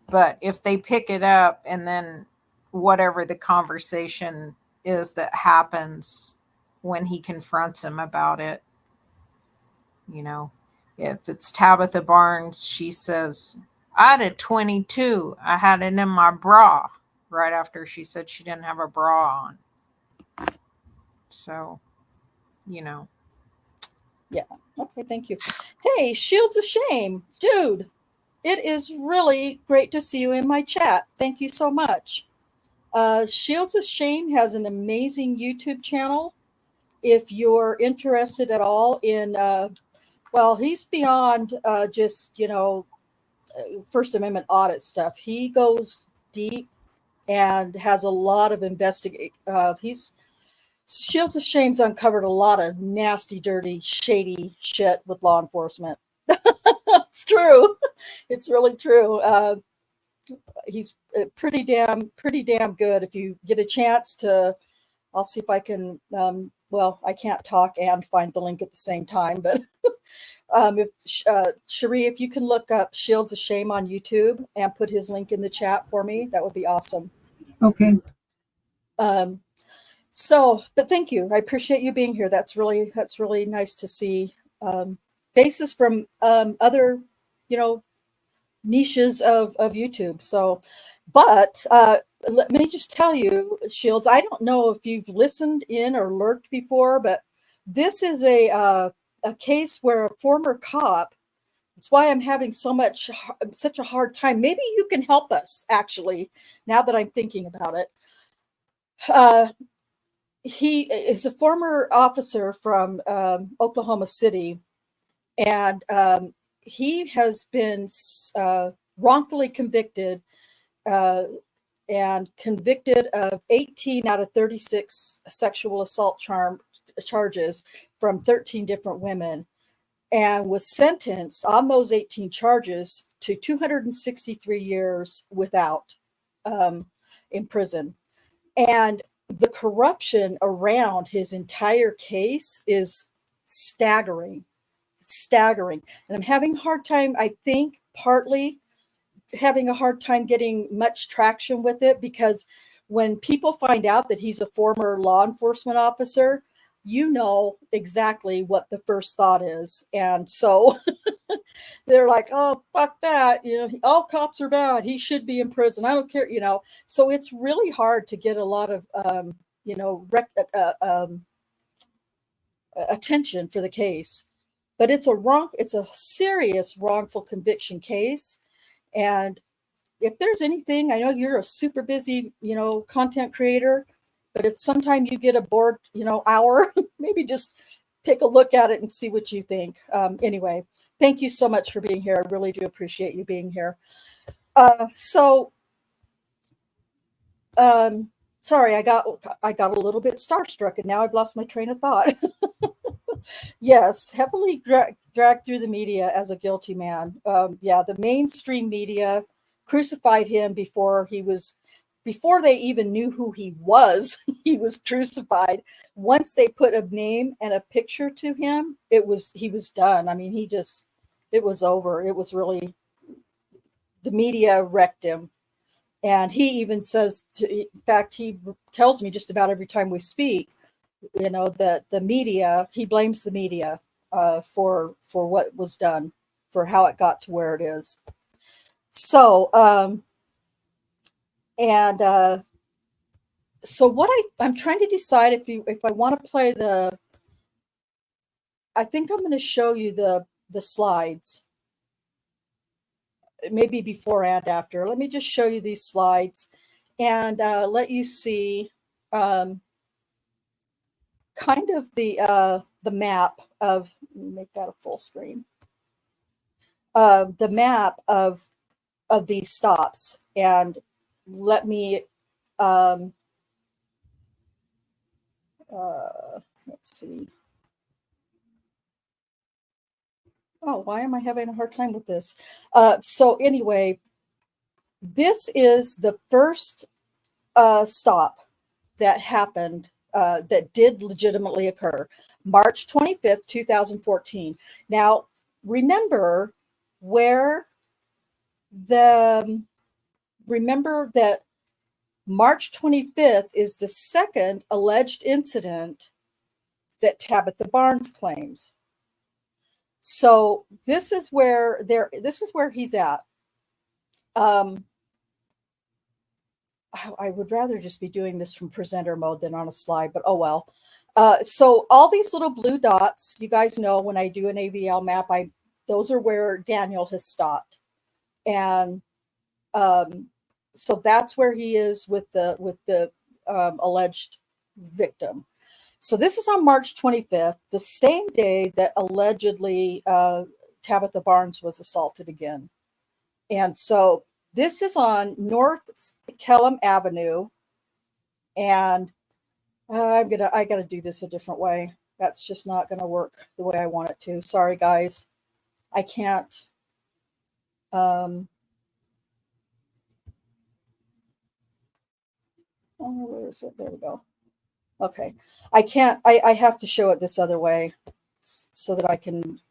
Speaker 6: But if they pick it up and then whatever the conversation is that happens when he confronts him about it, if it's Tabitha Barnes, she says, "I had a 22. I had it in my bra," right after she said she didn't have a bra on. So,
Speaker 5: Yeah. Okay, thank you. Hey, Shields of Shame. Dude, it is really great to see you in my chat. Thank you so much. Shields of Shame has an amazing YouTube channel. If you're interested at all in, he's beyond just, First Amendment audit stuff. He goes deep and has a lot of Shields of Shame's uncovered a lot of nasty, dirty, shady shit with law enforcement. It's true. It's really true. He's pretty damn good. If you get a chance to, I'll see if I can. I can't talk and find the link at the same time, but if Cherie, if you can look up Shields of Shame on YouTube and put his link in the chat for me, that would be awesome.
Speaker 3: Okay.
Speaker 5: But thank you. I appreciate you being here. That's really nice to see faces from other, niches of YouTube. So, but let me just tell you, Shields, I don't know if you've listened in or lurked before, but this is a case where a former cop It's why I'm having such a hard time. Maybe you can help us, actually, now that I'm thinking about it. He is a former officer from Oklahoma City, and he has been wrongfully convicted and convicted of 18 out of 36 sexual assault charges from 13 different women, and was sentenced on those 18 charges to 263 years without in prison. And the corruption around his entire case is staggering. And I'm having a hard time, I think, partly having a hard time getting much traction with it, because when people find out that he's a former law enforcement officer, you know exactly what the first thought is. And so they're like, oh, fuck that. All cops are bad. He should be in prison. I don't care. So it's really hard to get a lot of, attention for the case. But it's a serious wrongful conviction case. And if there's anything, I know you're a super busy, content creator, but if sometime you get a bored, hour, maybe just take a look at it and see what you think. Anyway, thank you so much for being here. I really do appreciate you being here. Sorry, I got a little bit starstruck, and now I've lost my train of thought. Yes, heavily dragged through the media as a guilty man. The mainstream media crucified him before they even knew who he was. He was crucified. Once they put a name and a picture to him, he was done. I mean, it was over. It was really, the media wrecked him. And he even says, in fact, he tells me just about every time we speak, that the media, he blames the media for what was done, for how it got to where it is. So, so what I'm trying to decide if I want to play I think I'm going to show you the slides, maybe before and after. Let me just show you these slides and let you see kind of the map of, let me make that a full screen, the map of these stops. And let me let's see. Oh, why am I having a hard time with this? So anyway, this is the first stop that happened, that did legitimately occur, March 25th, 2014. Now, remember that March 25th is the second alleged incident that Tabitha Barnes claims. So this is where he's at. I would rather just be doing this from presenter mode than on a slide, but oh well. So all these little blue dots, you guys know when I do an AVL map, those are where Daniel has stopped. And so that's where he is with the alleged victim. So this is on March 25th, the same day that allegedly Tabitha Barnes was assaulted again. And so this is on North Kellam Avenue, and I gotta do this a different way. That's just not gonna work the way I want it to. Sorry, guys, I can't. Oh, where is it? There we go. Okay, I can't. I have to show it this other way so that I can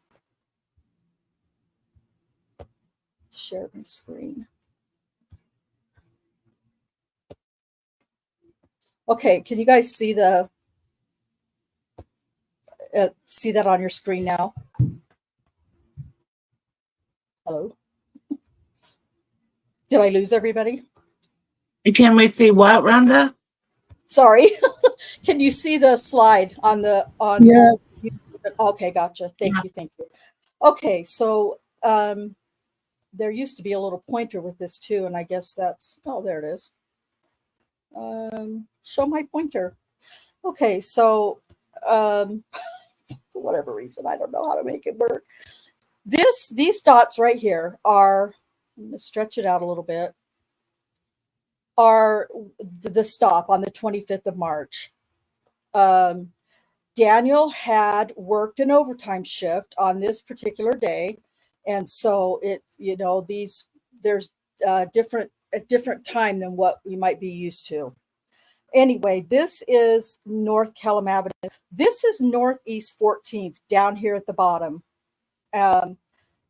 Speaker 5: share my screen. Okay, can you guys see that on your screen now? Hello? Did I lose everybody?
Speaker 4: Can we see what, Rhonda?
Speaker 5: Sorry. Can you see the slide on
Speaker 3: Yes.
Speaker 5: Okay, gotcha. Thank you. Okay, so there used to be a little pointer with this too, and I guess that's, oh, there it is. Show my pointer. Okay, so for whatever reason, I don't know how to make it work. These dots right here are, I'm going to stretch it out a little bit, are the stop on the 25th of March. Daniel had worked an overtime shift on this particular day. And so it, there's a different time than what we might be used to. Anyway, this is North Kellam Avenue. This is Northeast 14th down here at the bottom.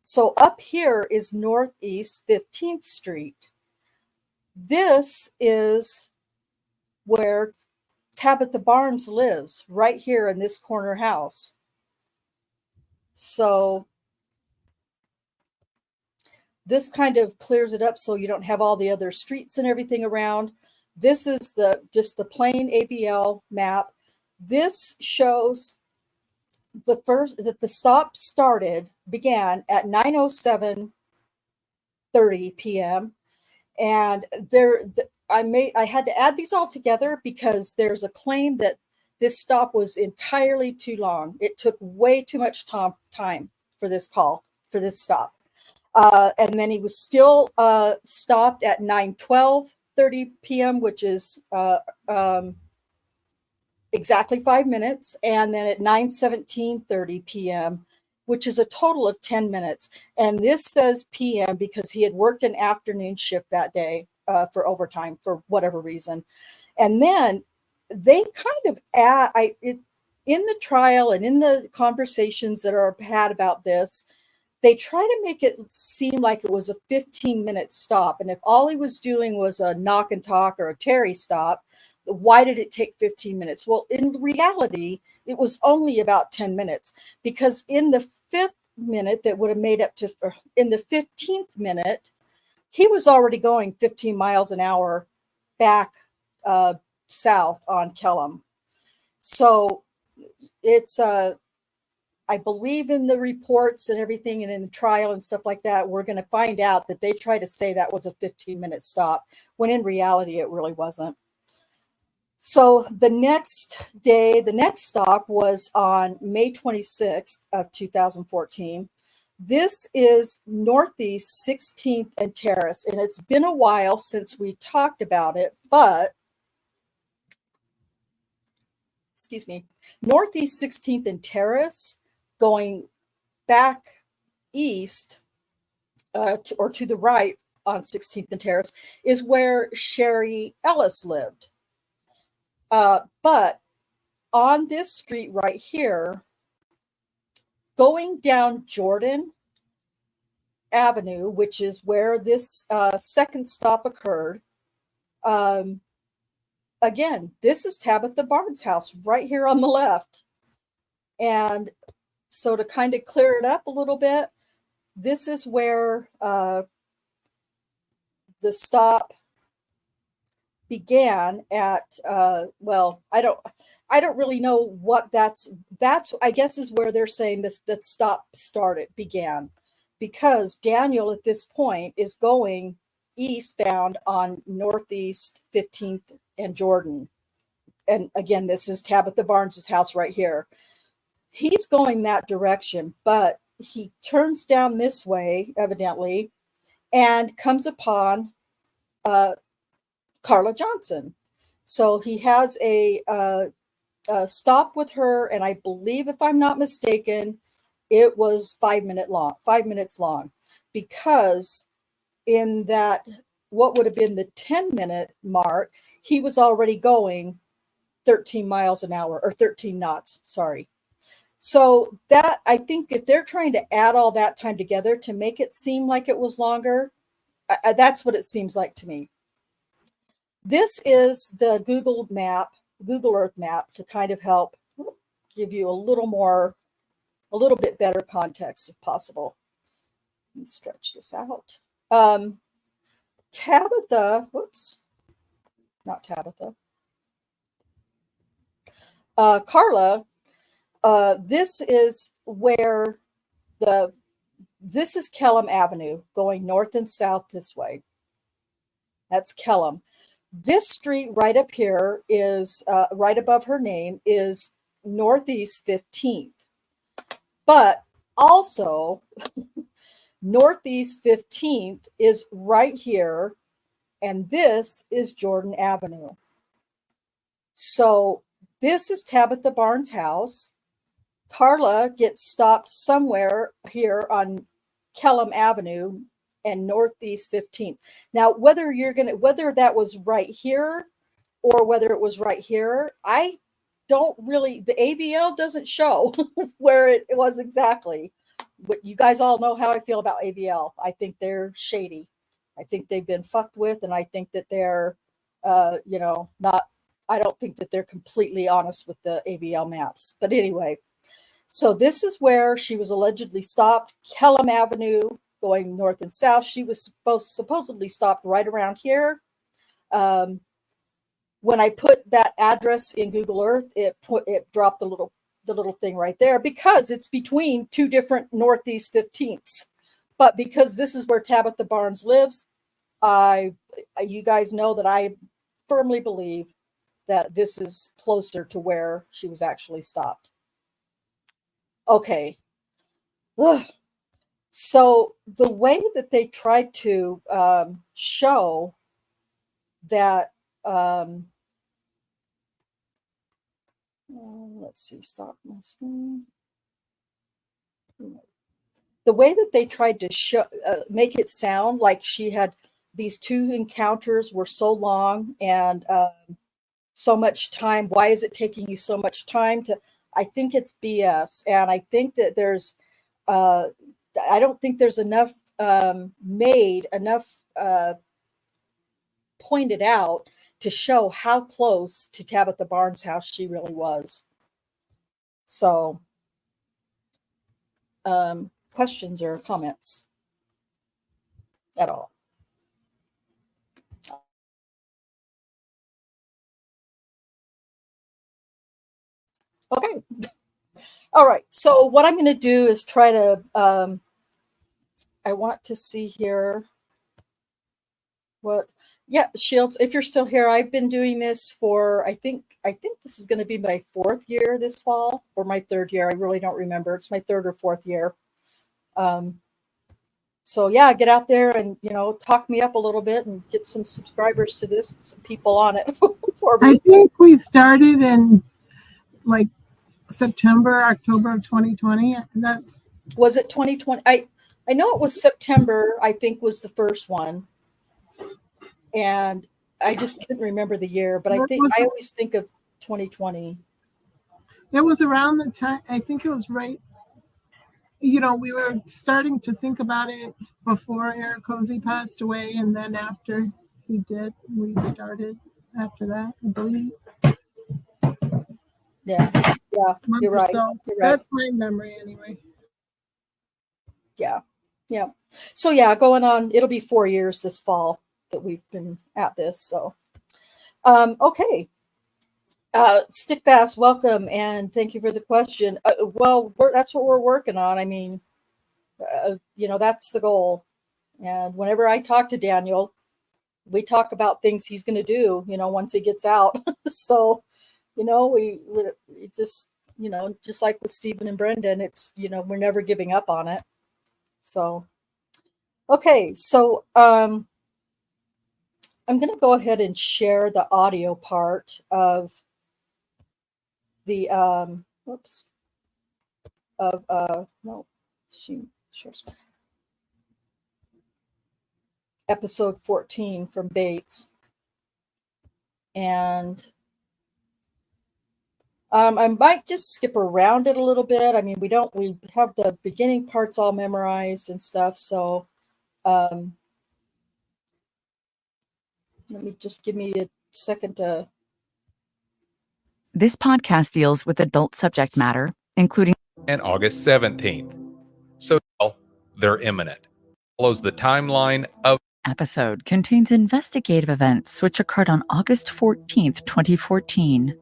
Speaker 5: So up here is Northeast 15th Street. This is where Tabitha Barnes lives, right here in this corner house. So this kind of clears it up so you don't have all the other streets and everything around. This is just the plain AVL map. This shows that the stop began at 9:07:30 p.m. And I had to add these all together because there's a claim that this stop was entirely too long. It took way too much time for this stop. And then he was still stopped at 9:12:30 p.m., which is exactly 5 minutes. And then at 9:17:30 p.m., which is a total of 10 minutes. And this says PM because he had worked an afternoon shift that day for overtime for whatever reason. And then they kind of in the trial and in the conversations that are had about this, they try to make it seem like it was a 15-minute stop. And if all he was doing was a knock and talk or a Terry stop, why did it take 15 minutes? Well, in reality, it was only about 10 minutes because in the 5th minute that would have made up to, in the 15th minute, he was already going 15 miles an hour back south on Kellam. So it's, I believe in the reports and everything and in the trial and stuff like that, we're going to find out that they try to say that was a 15-minute stop when in reality, it really wasn't. So the next day, the next stop was on May 26th of 2014. This is Northeast 16th and Terrace, and it's been a while since we talked about it, but, excuse me, Northeast 16th and Terrace going back east or to the right on 16th and Terrace is where Sherry Ellis lived. But on this street right here, going down Jordan Avenue, which is where this second stop occurred, again, this is Tabitha Barnes' house right here on the left. And so to kind of clear it up a little bit, this is where the stop began at, well, I don't really know what that's I guess is where they're saying that stop began, because Daniel at this point is going eastbound on Northeast 15th and Jordan. And again, this is Tabitha Barnes' house right here. He's going that direction, but he turns down this way, evidently, and comes upon Carla Johnson. So he has a stop with her, and I believe, if I'm not mistaken, it was 5 minutes long, because in that, what would have been the 10-minute mark, he was already going 13 miles an hour, or 13 knots, sorry. So that, I think if they're trying to add all that time together to make it seem like it was longer, that's what it seems like to me. This is the Google Earth map to kind of help give you a little bit better context if possible. Let me stretch this out. Tabitha, whoops, not Tabitha. Carla, this is where this is Kellum Avenue going north and south this way. That's Kellum. This street right up here is right above her name is Northeast 15th. But also, Northeast 15th is right here, and this is Jordan Avenue. So this is Tabitha Barnes' house. Carla gets stopped somewhere here on Kellum Avenue and Northeast 15th. Now, whether that was right here or whether it was right here, I don't really, the AVL doesn't show where it was exactly. But you guys all know how I feel about AVL. I think they're shady. I think they've been fucked with, and I think that they're, not, I don't think that they're completely honest with the AVL maps. But anyway, so this is where she was allegedly stopped, Kellum Avenue, going north and south. She was supposedly stopped right around here. When I put that address in Google Earth, it dropped the little thing right there because it's between two different Northeast 15ths. But because this is where Tabitha Barnes lives, you guys know that I firmly believe that this is closer to where she was actually stopped. Okay. Ugh. So the way that they tried to show that, let's see, stop my screen. The way that they tried to show, make it sound like she had these two encounters were so long and so much time. Why is it taking you so much time to? I think it's BS, and I think that there's. I don't think there's enough pointed out to show how close to Tabitha Barnes' house she really was. So, questions or comments at all? Okay. All right. So what I'm going to do is try to, I want to see here Shields, if you're still here, I've been doing this for, I think this is going to be my 4th year this fall, or my 3rd year. I really don't remember. It's my 3rd or 4th year. So yeah, get out there and, talk me up a little bit and get some subscribers to this and some people on it for me.
Speaker 3: I think we started in like September, October of 2020.
Speaker 5: Was it 2020? I know it was September, I think was the first one. And I just couldn't remember the year, but I always think of 2020.
Speaker 3: It was around the time, I think it was right, we were starting to think about it before Eric Cozy passed away, and then after he did, we started after that, I believe.
Speaker 5: Yeah, you're right.
Speaker 3: So that's my memory anyway.
Speaker 5: Yeah. So yeah, going on, it'll be 4 years this fall that we've been at this. So, okay. Stick Bass, welcome, and thank you for the question. Well, that's what we're working on. I mean, that's the goal. And whenever I talk to Daniel, we talk about things he's going to do, once he gets out. So, we just, just like with Stephen and Brendan, it's, we're never giving up on it. So, okay. So, I'm going to go ahead and share the audio part of the, episode 14 from Bates. And I might just skip around it a little bit. I mean, we have the beginning parts all memorized and stuff. So, let me just give me a second to.
Speaker 7: This podcast deals with adult subject matter, including
Speaker 8: and August 17th. So they're imminent. Follows the timeline of
Speaker 7: episode contains investigative events which occurred on August 14th, 2014.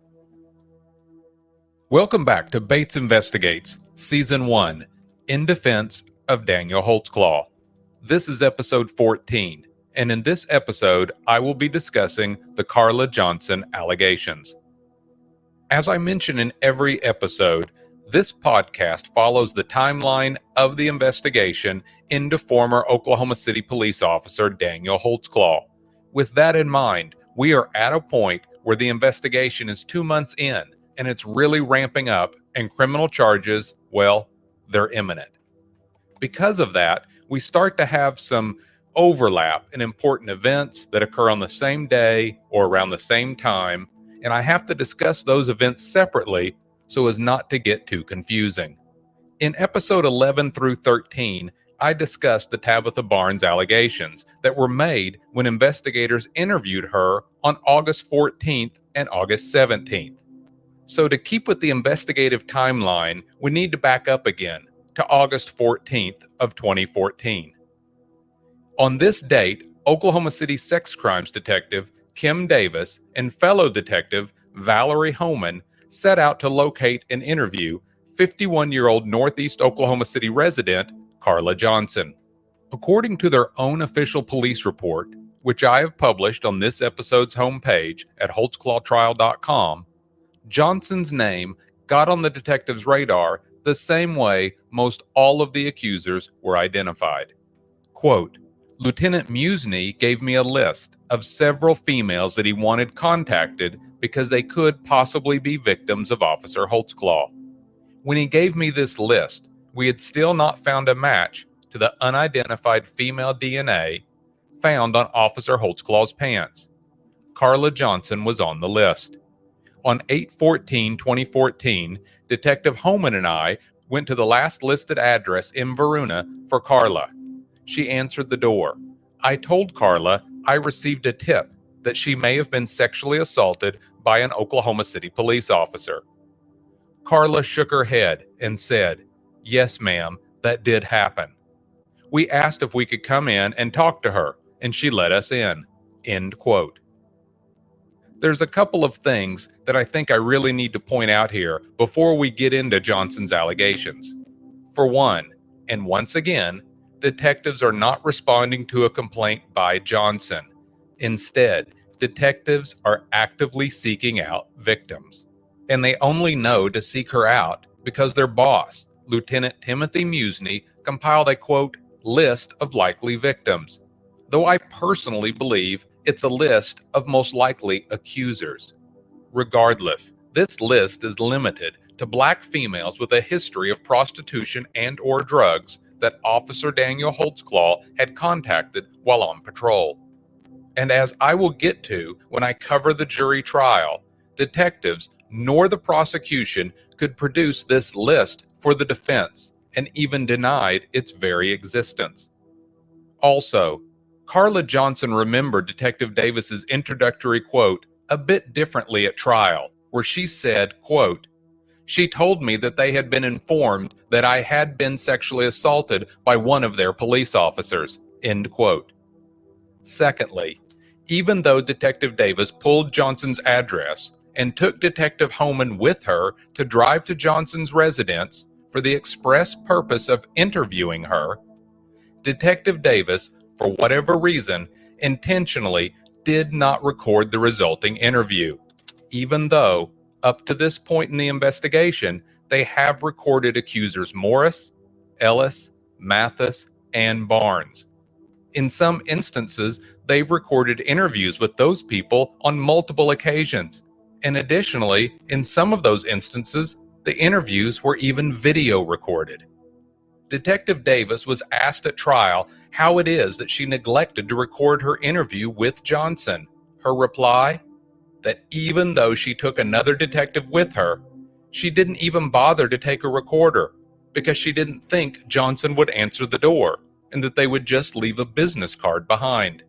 Speaker 8: Welcome back to Bates Investigates, Season 1, In Defense of Daniel Holtzclaw. This is episode 14, and in this episode, I will be discussing the Carla Johnson allegations. As I mention in every episode, this podcast follows the timeline of the investigation into former Oklahoma City police officer Daniel Holtzclaw. With that in mind, we are at a point where the investigation is 2 months in, and it's really ramping up, and criminal charges, well, they're imminent. Because of that, we start to have some overlap in important events that occur on the same day or around the same time, and I have to discuss those events separately so as not to get too confusing. In episode 11 through 13, I discussed the Tabitha Barnes allegations that were made when investigators interviewed her on August 14th and August 17th. So to keep with the investigative timeline, we need to back up again to August 14th of 2014. On this date, Oklahoma City sex crimes detective Kim Davis and fellow detective Valerie Homan set out to locate and interview 51-year-old Northeast Oklahoma City resident Carla Johnson. According to their own official police report, which I have published on this episode's homepage at holtzclawtrial.com, Johnson's name got on the detective's radar the same way most all of the accusers were identified. Quote, Lieutenant Musney gave me a list of several females that he wanted contacted because they could possibly be victims of Officer Holtzclaw. When he gave me this list, we had still not found a match to the unidentified female DNA found on Officer Holtzclaw's pants. Carla Johnson was on the list. On 8/14/2014, Detective Homan and I went to the last listed address in Varuna for Carla. She answered the door. I told Carla I received a tip that she may have been sexually assaulted by an Oklahoma City police officer. Carla shook her head and said, Yes, ma'am, that did happen. We asked if we could come in and talk to her, and she let us in. End quote. There's a couple of things that I think I really need to point out here before we get into Johnson's allegations. For one, and once again, detectives are not responding to a complaint by Johnson. Instead, detectives are actively seeking out victims. And they only know to seek her out because their boss, Lieutenant Timothy Musney, compiled a, quote, list of likely victims. Though I personally believe it's a list of most likely accusers. Regardless, this list is limited to Black females with a history of prostitution and or drugs that Officer Daniel Holtzclaw had contacted while on patrol. And as I will get to when I cover the jury trial, detectives nor the prosecution could produce this list for the defense and even denied its very existence. Also, Carla Johnson remembered Detective Davis's introductory quote a bit differently at trial, where she said, quote, She told me that they had been informed that I had been sexually assaulted by one of their police officers, end quote. Secondly, even though Detective Davis pulled Johnson's address and took Detective Homan with her to drive to Johnson's residence for the express purpose of interviewing her, Detective Davis, for whatever reason, intentionally did not record the resulting interview, even though, up to this point in the investigation, they have recorded accusers Morris, Ellis, Mathis, and Barnes. In some instances, they've recorded interviews with those people on multiple occasions. And additionally, in some of those instances, the interviews were even video recorded. Detective Davis was asked at trial how it is that she neglected to record her interview with Johnson. Her reply? That even though she took another detective with her, she didn't even bother to take a recorder because she didn't think Johnson would answer the door and that they would just leave a business card behind.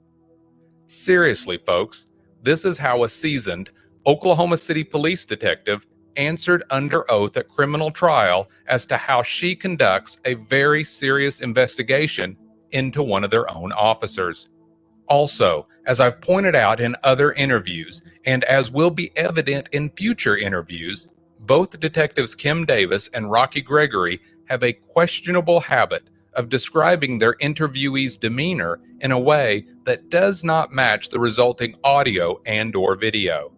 Speaker 8: Seriously, folks, this is how a seasoned Oklahoma City police detective answered under oath at criminal trial as to how she conducts a very serious investigation into one of their own officers. Also, as I've pointed out in other interviews, and as will be evident in future interviews, both detectives Kim Davis and Rocky Gregory have a questionable habit of describing their interviewee's demeanor in a way that does not match the resulting audio and/or video.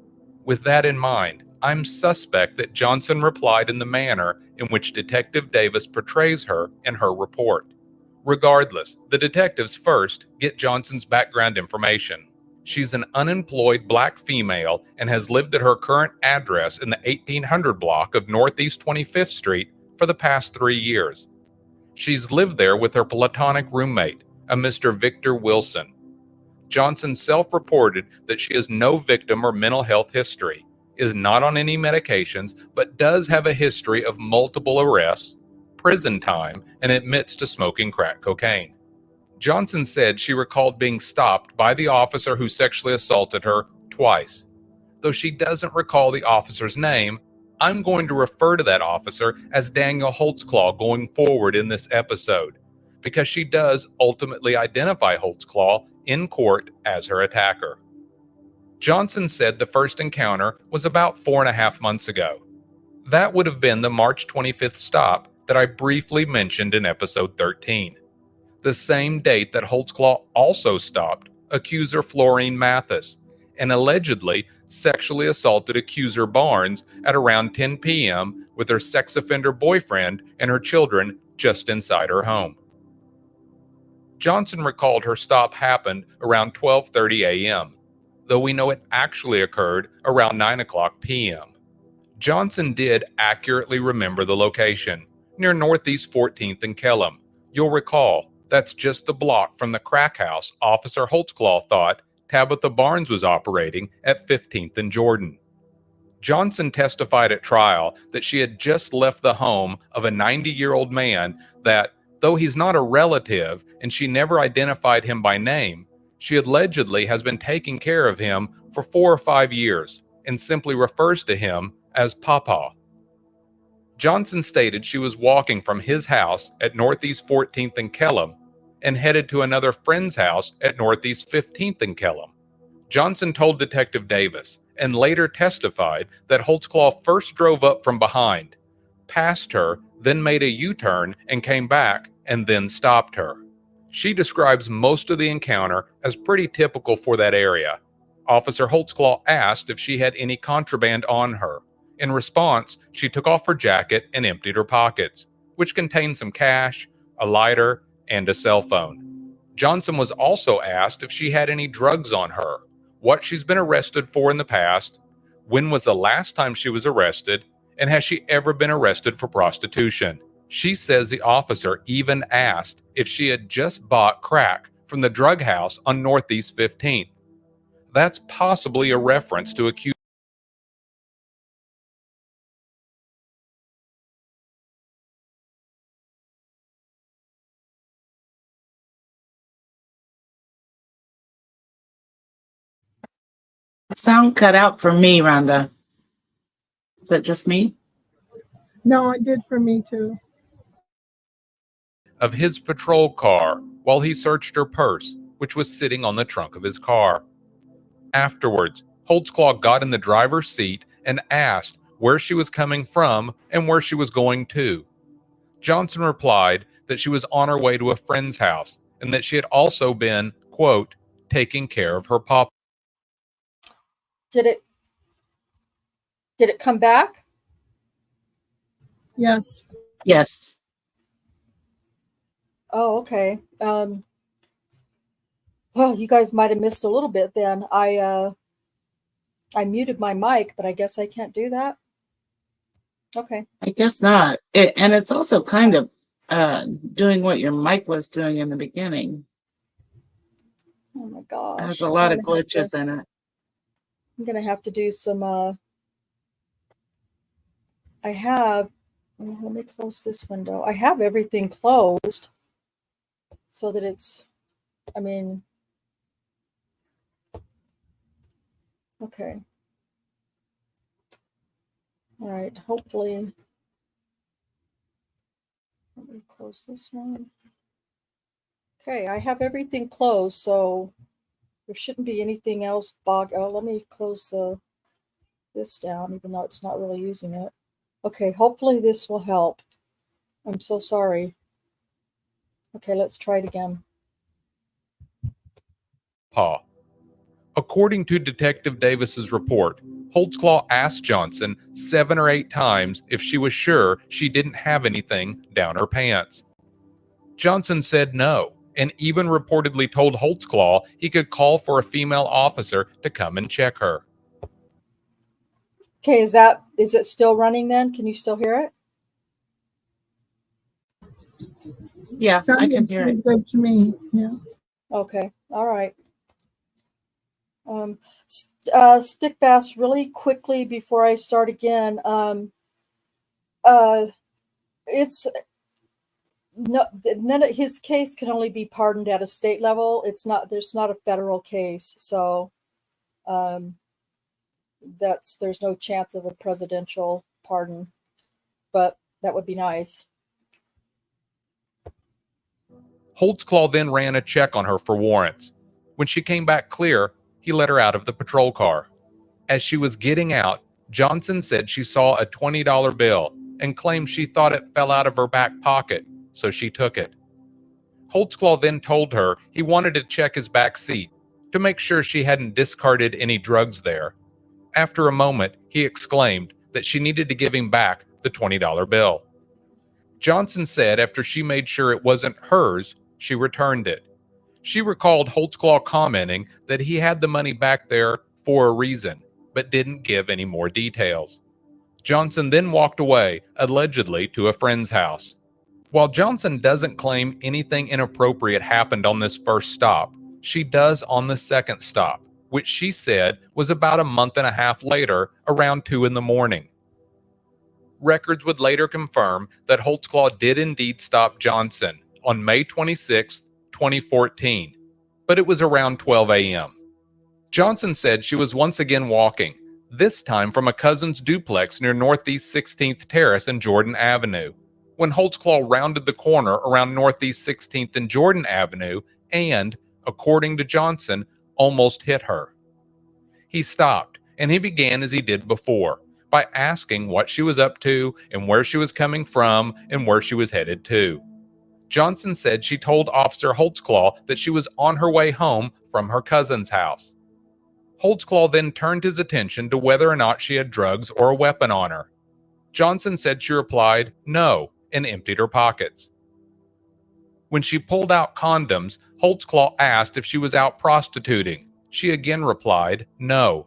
Speaker 8: With that in mind, I'm suspect that Johnson replied in the manner in which Detective Davis portrays her in her report. Regardless, the detectives first get Johnson's background information. She's an unemployed black female and has lived at her current address in the 1800 block of Northeast 25th Street for the past 3 years. She's lived there with her platonic roommate, a Mr. Victor Wilson. Johnson self-reported that she has no victim or mental health history, is not on any medications, but does have a history of multiple arrests, prison time, and admits to smoking crack cocaine. Johnson said she recalled being stopped by the officer who sexually assaulted her twice. Though she doesn't recall the officer's name, I'm going to refer to that officer as Daniel Holtzclaw going forward in this episode, because she does ultimately identify Holtzclaw in court as her attacker. Johnson said the first encounter was about 4.5 months ago. That would have been the March 25th stop that I briefly mentioned in episode 13. The same date that Holtzclaw also stopped accuser Florine Mathis and allegedly sexually assaulted accuser Barnes at around 10 p.m. with her sex offender boyfriend and her children just inside her home. Johnson recalled her stop happened around 12:30 a.m., though we know it actually occurred around 9 o'clock p.m. Johnson did accurately remember the location, near Northeast 14th and Kellam. You'll recall, that's just the block from the crack house Officer Holtzclaw thought Tabitha Barnes was operating at 15th and Jordan. Johnson testified at trial that she had just left the home of a 90-year-old man that, though he's not a relative and she never identified him by name, she allegedly has been taking care of him for 4 or 5 years and simply refers to him as Papa. Johnson stated she was walking from his house at Northeast 14th and Kellam and headed to another friend's house at Northeast 15th and Kellam. Johnson told Detective Davis and later testified that Holtzclaw first drove up from behind, passed her, then made a U-turn and came back and then stopped her. She describes most of the encounter as pretty typical for that area. Officer Holtzclaw asked if she had any contraband on her. In response, she took off her jacket and emptied her pockets, which contained some cash, a lighter, and a cell phone. Johnson was also asked if she had any drugs on her, what she's been arrested for in the past, when was the last time she was arrested, and has she ever been arrested for prostitution. She says the officer even asked if she had just bought crack from the drug house on Northeast 15th. That's possibly a reference to accuser.
Speaker 4: Sound cut out for me, Rhonda. Is that just me?
Speaker 3: No, it did for me too.
Speaker 8: Of his patrol car while he searched her purse, which was sitting on the trunk of his car. Afterwards, Holtzclaw got in the driver's seat and asked where she was coming from and where she was going to. Johnson replied that she was on her way to a friend's house and that she had also been, quote, taking care of her papa.
Speaker 5: Did it come back?
Speaker 3: Yes.
Speaker 4: Yes.
Speaker 5: Oh, okay. Well, you guys might have missed a little bit then. I muted my mic, but I guess I can't do that. Okay.
Speaker 4: I guess not. And it's also kind of doing what your mic was doing in the beginning.
Speaker 5: Oh my gosh.
Speaker 4: There's a lot of glitches in it.
Speaker 5: I'm gonna have to do some I have, let me close this window. I have everything closed so that it's, I mean, okay. All right, hopefully, let me close this one. Okay, I have everything closed, so there shouldn't be anything else bog. Oh, let me close this down, even though it's not really using it. Okay, hopefully this will help. I'm so sorry. Okay, let's try it again.
Speaker 8: Paw. According to Detective Davis's report, Holtzclaw asked Johnson 7 or 8 times if she was sure she didn't have anything down her pants. Johnson said no, and even reportedly told Holtzclaw he could call for a female officer to come and check her.
Speaker 5: Okay, is it still running then? Can you still hear it?
Speaker 4: Yeah, I
Speaker 3: Sounded
Speaker 4: can hear
Speaker 3: pretty
Speaker 4: it.
Speaker 3: good to me. Yeah.
Speaker 5: Okay, all right. Stick fast really quickly before I start again. It's no, his case can only be pardoned at a state level. There's not a federal case, so there's no chance of a presidential pardon, but that would be nice.
Speaker 8: Holtzclaw then ran a check on her for warrants. When she came back clear, he let her out of the patrol car. As she was getting out, Johnson said she saw a $20 bill and claimed she thought it fell out of her back pocket, so she took it. Holtzclaw then told her he wanted to check his back seat to make sure she hadn't discarded any drugs there. After a moment, he exclaimed that she needed to give him back the $20 bill. Johnson said after she made sure it wasn't hers, she returned it. She recalled Holtzclaw commenting that he had the money back there for a reason, but didn't give any more details. Johnson then walked away, allegedly to a friend's house. While Johnson doesn't claim anything inappropriate happened on this first stop, she does on the second stop, which she said was about a month and a half later, around 2 a.m. Records would later confirm that Holtzclaw did indeed stop Johnson on May 26, 2014, but it was around 12 a.m. Johnson said she was once again walking, this time from a cousin's duplex near Northeast 16th Terrace and Jordan Avenue, when Holtzclaw rounded the corner around Northeast 16th and Jordan Avenue and, according to Johnson, almost hit her. He stopped, and he began as he did before, by asking what she was up to and where she was coming from and where she was headed to. Johnson said she told Officer Holtzclaw that she was on her way home from her cousin's house. Holtzclaw then turned his attention to whether or not she had drugs or a weapon on her. Johnson said she replied no and emptied her pockets. When she pulled out condoms, Holtzclaw asked if she was out prostituting. She again replied no.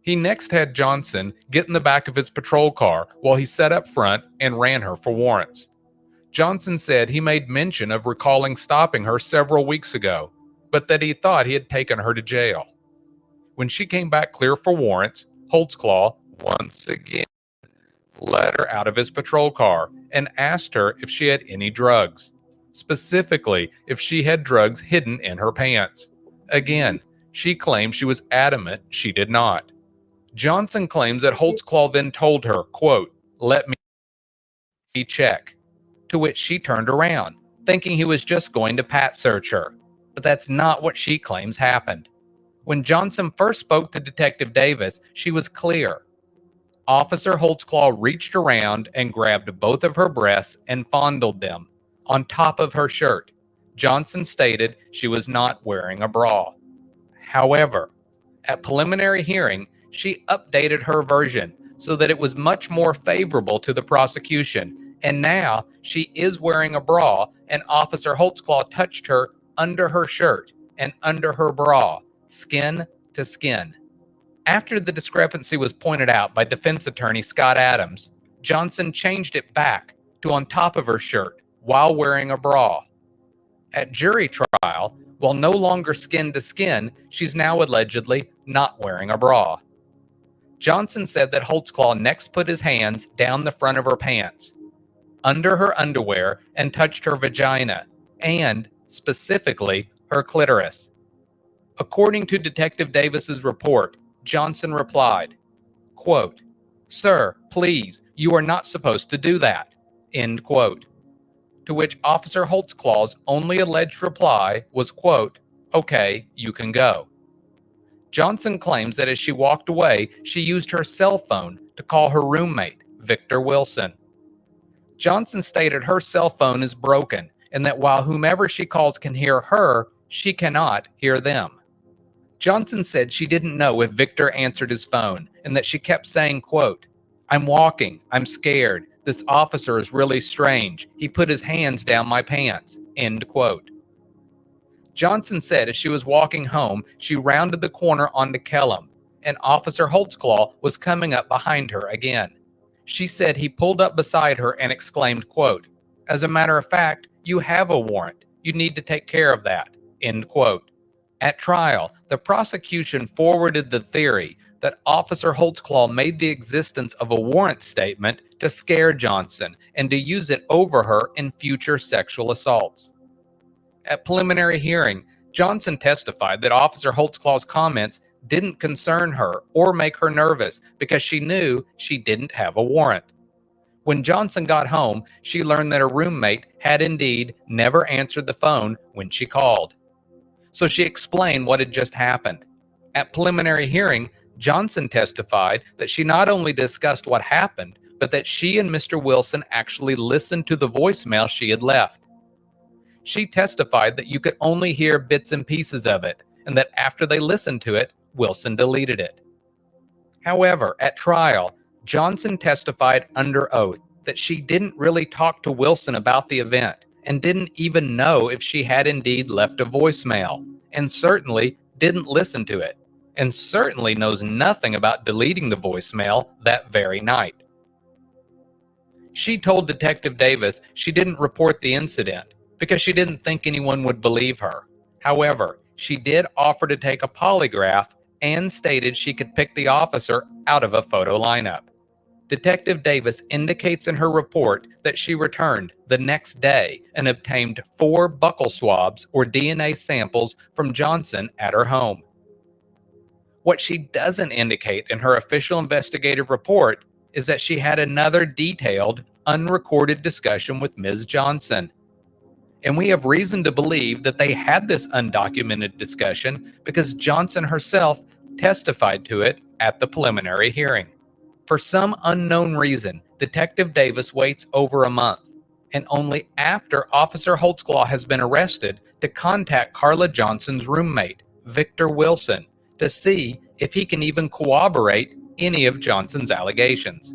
Speaker 8: He next had Johnson get in the back of his patrol car while he sat up front and ran her for warrants. Johnson said he made mention of recalling stopping her several weeks ago, but that he thought he had taken her to jail. When she came back clear for warrants, Holtzclaw once again let her out of his patrol car and asked her if she had any drugs, specifically if she had drugs hidden in her pants. Again, she claimed she was adamant she did not. Johnson claims that Holtzclaw then told her, quote, "Let me check," to which she turned around, thinking he was just going to pat search her. But that's not what she claims happened. When Johnson first spoke to Detective Davis, she was clear. Officer Holtzclaw reached around and grabbed both of her breasts and fondled them on top of her shirt. Johnson stated she was not wearing a bra. However, at preliminary hearing, she updated her version so that it was much more favorable to the prosecution, and now she is wearing a bra, and Officer Holtzclaw touched her under her shirt and under her bra, skin to skin. After the discrepancy was pointed out by defense attorney Scott Adams, Johnson changed it back to on top of her shirt while wearing a bra. At jury trial, while no longer skin to skin, she's now allegedly not wearing a bra. Johnson said that Holtzclaw next put his hands down the front of her pants, under her underwear, and touched her vagina, and, specifically, her clitoris. According to Detective Davis's report, Johnson replied, quote, "Sir, please, you are not supposed to do that," end quote. To which Officer Holtzclaw's only alleged reply was, quote, "Okay, you can go." Johnson claims that as she walked away, she used her cell phone to call her roommate, Victor Wilson. Johnson stated her cell phone is broken. and that while whomever she calls can hear her, she cannot hear them. Johnson said she didn't know if Victor answered his phone and that she kept saying, quote, "I'm walking, I'm scared, this officer is really strange, he put his hands down my pants," end quote. Johnson said as she was walking home, she rounded the corner onto Kellum, and Officer Holtzclaw was coming up behind her again. She said he pulled up beside her and exclaimed, quote, "As a matter of fact, you have a warrant. You need to take care of that," end quote. At trial, the prosecution forwarded the theory that Officer Holtzclaw made the existence of a warrant statement to scare Johnson and to use it over her in future sexual assaults. At preliminary hearing, Johnson testified that Officer Holtzclaw's comments didn't concern her or make her nervous because she knew she didn't have a warrant. When Johnson got home, she learned that her roommate had indeed never answered the phone when she called. So she explained what had just happened. At preliminary hearing, Johnson testified that she not only discussed what happened, but that she and Mr. Wilson actually listened to the voicemail she had left. She testified that you could only hear bits and pieces of it, and that after they listened to it, Wilson deleted it. However, at trial, Johnson testified under oath that she didn't really talk to Wilson about the event and didn't even know if she had indeed left a voicemail, and certainly didn't listen to it, and certainly knows nothing about deleting the voicemail that very night. She told Detective Davis she didn't report the incident because she didn't think anyone would believe her. However, she did offer to take a polygraph and stated she could pick the officer out of a photo lineup. Detective Davis indicates in her report that she returned the next day and obtained 4 buccal swabs or DNA samples from Johnson at her home. What she doesn't indicate in her official investigative report is that she had another detailed, unrecorded discussion with Ms. Johnson. And we have reason to believe that they had this undocumented discussion because Johnson herself testified to it at the preliminary hearing. For some unknown reason, Detective Davis waits over a month, and only after Officer Holtzclaw has been arrested to contact Carla Johnson's roommate, Victor Wilson, to see if he can even corroborate any of Johnson's allegations.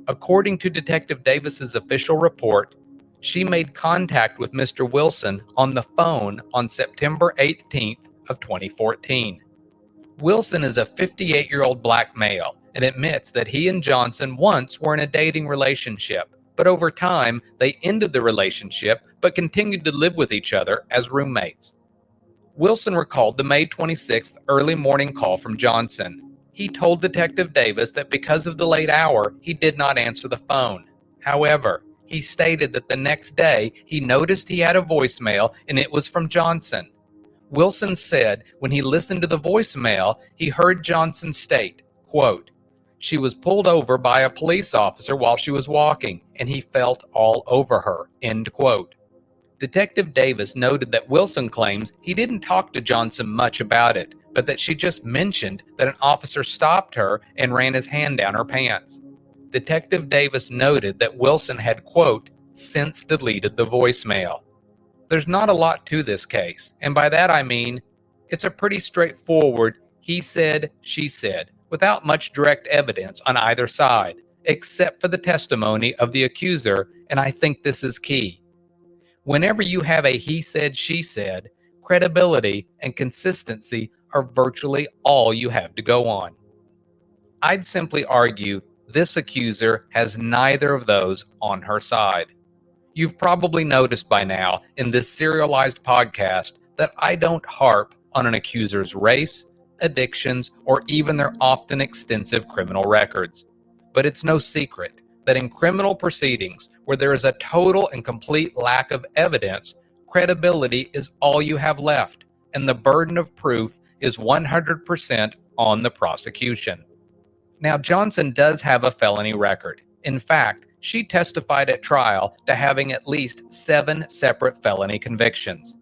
Speaker 8: According to Detective Davis's official report, she made contact with Mr. Wilson on the phone on September 18th of 2014. Wilson is a 58-year-old black male and admits that he and Johnson once were in a dating relationship, but over time they ended the relationship but continued to live with each other as roommates. Wilson recalled the May 26th early morning call from Johnson. He told Detective Davis that because of the late hour, he did not answer the phone. However, he stated that the next day he noticed he had a voicemail and it was from Johnson. Wilson said when he listened to the voicemail, he heard Johnson state, quote, "She was pulled over by a police officer while she was walking, and he felt all over her," end quote. Detective Davis noted that Wilson claims he didn't talk to Johnson much about it, but that she just mentioned that an officer stopped her and ran his hand down her pants. Detective Davis noted that Wilson had, quote, "since deleted the voicemail." There's not a lot to this case, and by that I mean it's a pretty straightforward he said, she said, without much direct evidence on either side, except for the testimony of the accuser, and I think this is key. Whenever you have a he said, she said, credibility and consistency are virtually all you have to go on. I'd simply argue this accuser has neither of those on her side. You've probably noticed by now in this serialized podcast that I don't harp on an accuser's race, addictions, or even their often extensive criminal records. But it's no secret that in criminal proceedings where there is a total and complete lack of evidence, credibility is all you have left, and the burden of proof is 100% on the prosecution. Now, Johnson does have a felony record. In fact, she testified at trial to having at least 7 separate felony convictions.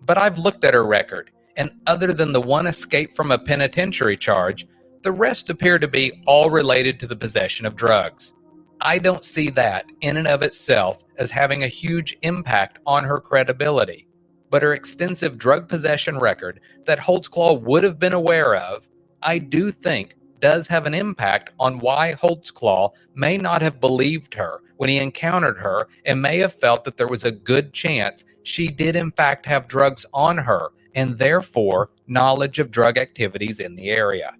Speaker 8: But I've looked at her record, and other than the one escape from a penitentiary charge, the rest appear to be all related to the possession of drugs. I don't see that in and of itself as having a huge impact on her credibility, but her extensive drug possession record that Holtzclaw would have been aware of, I do think does have an impact on why Holtzclaw may not have believed her when he encountered her and may have felt that there was a good chance she did in fact have drugs on her and therefore knowledge of drug activities in the area.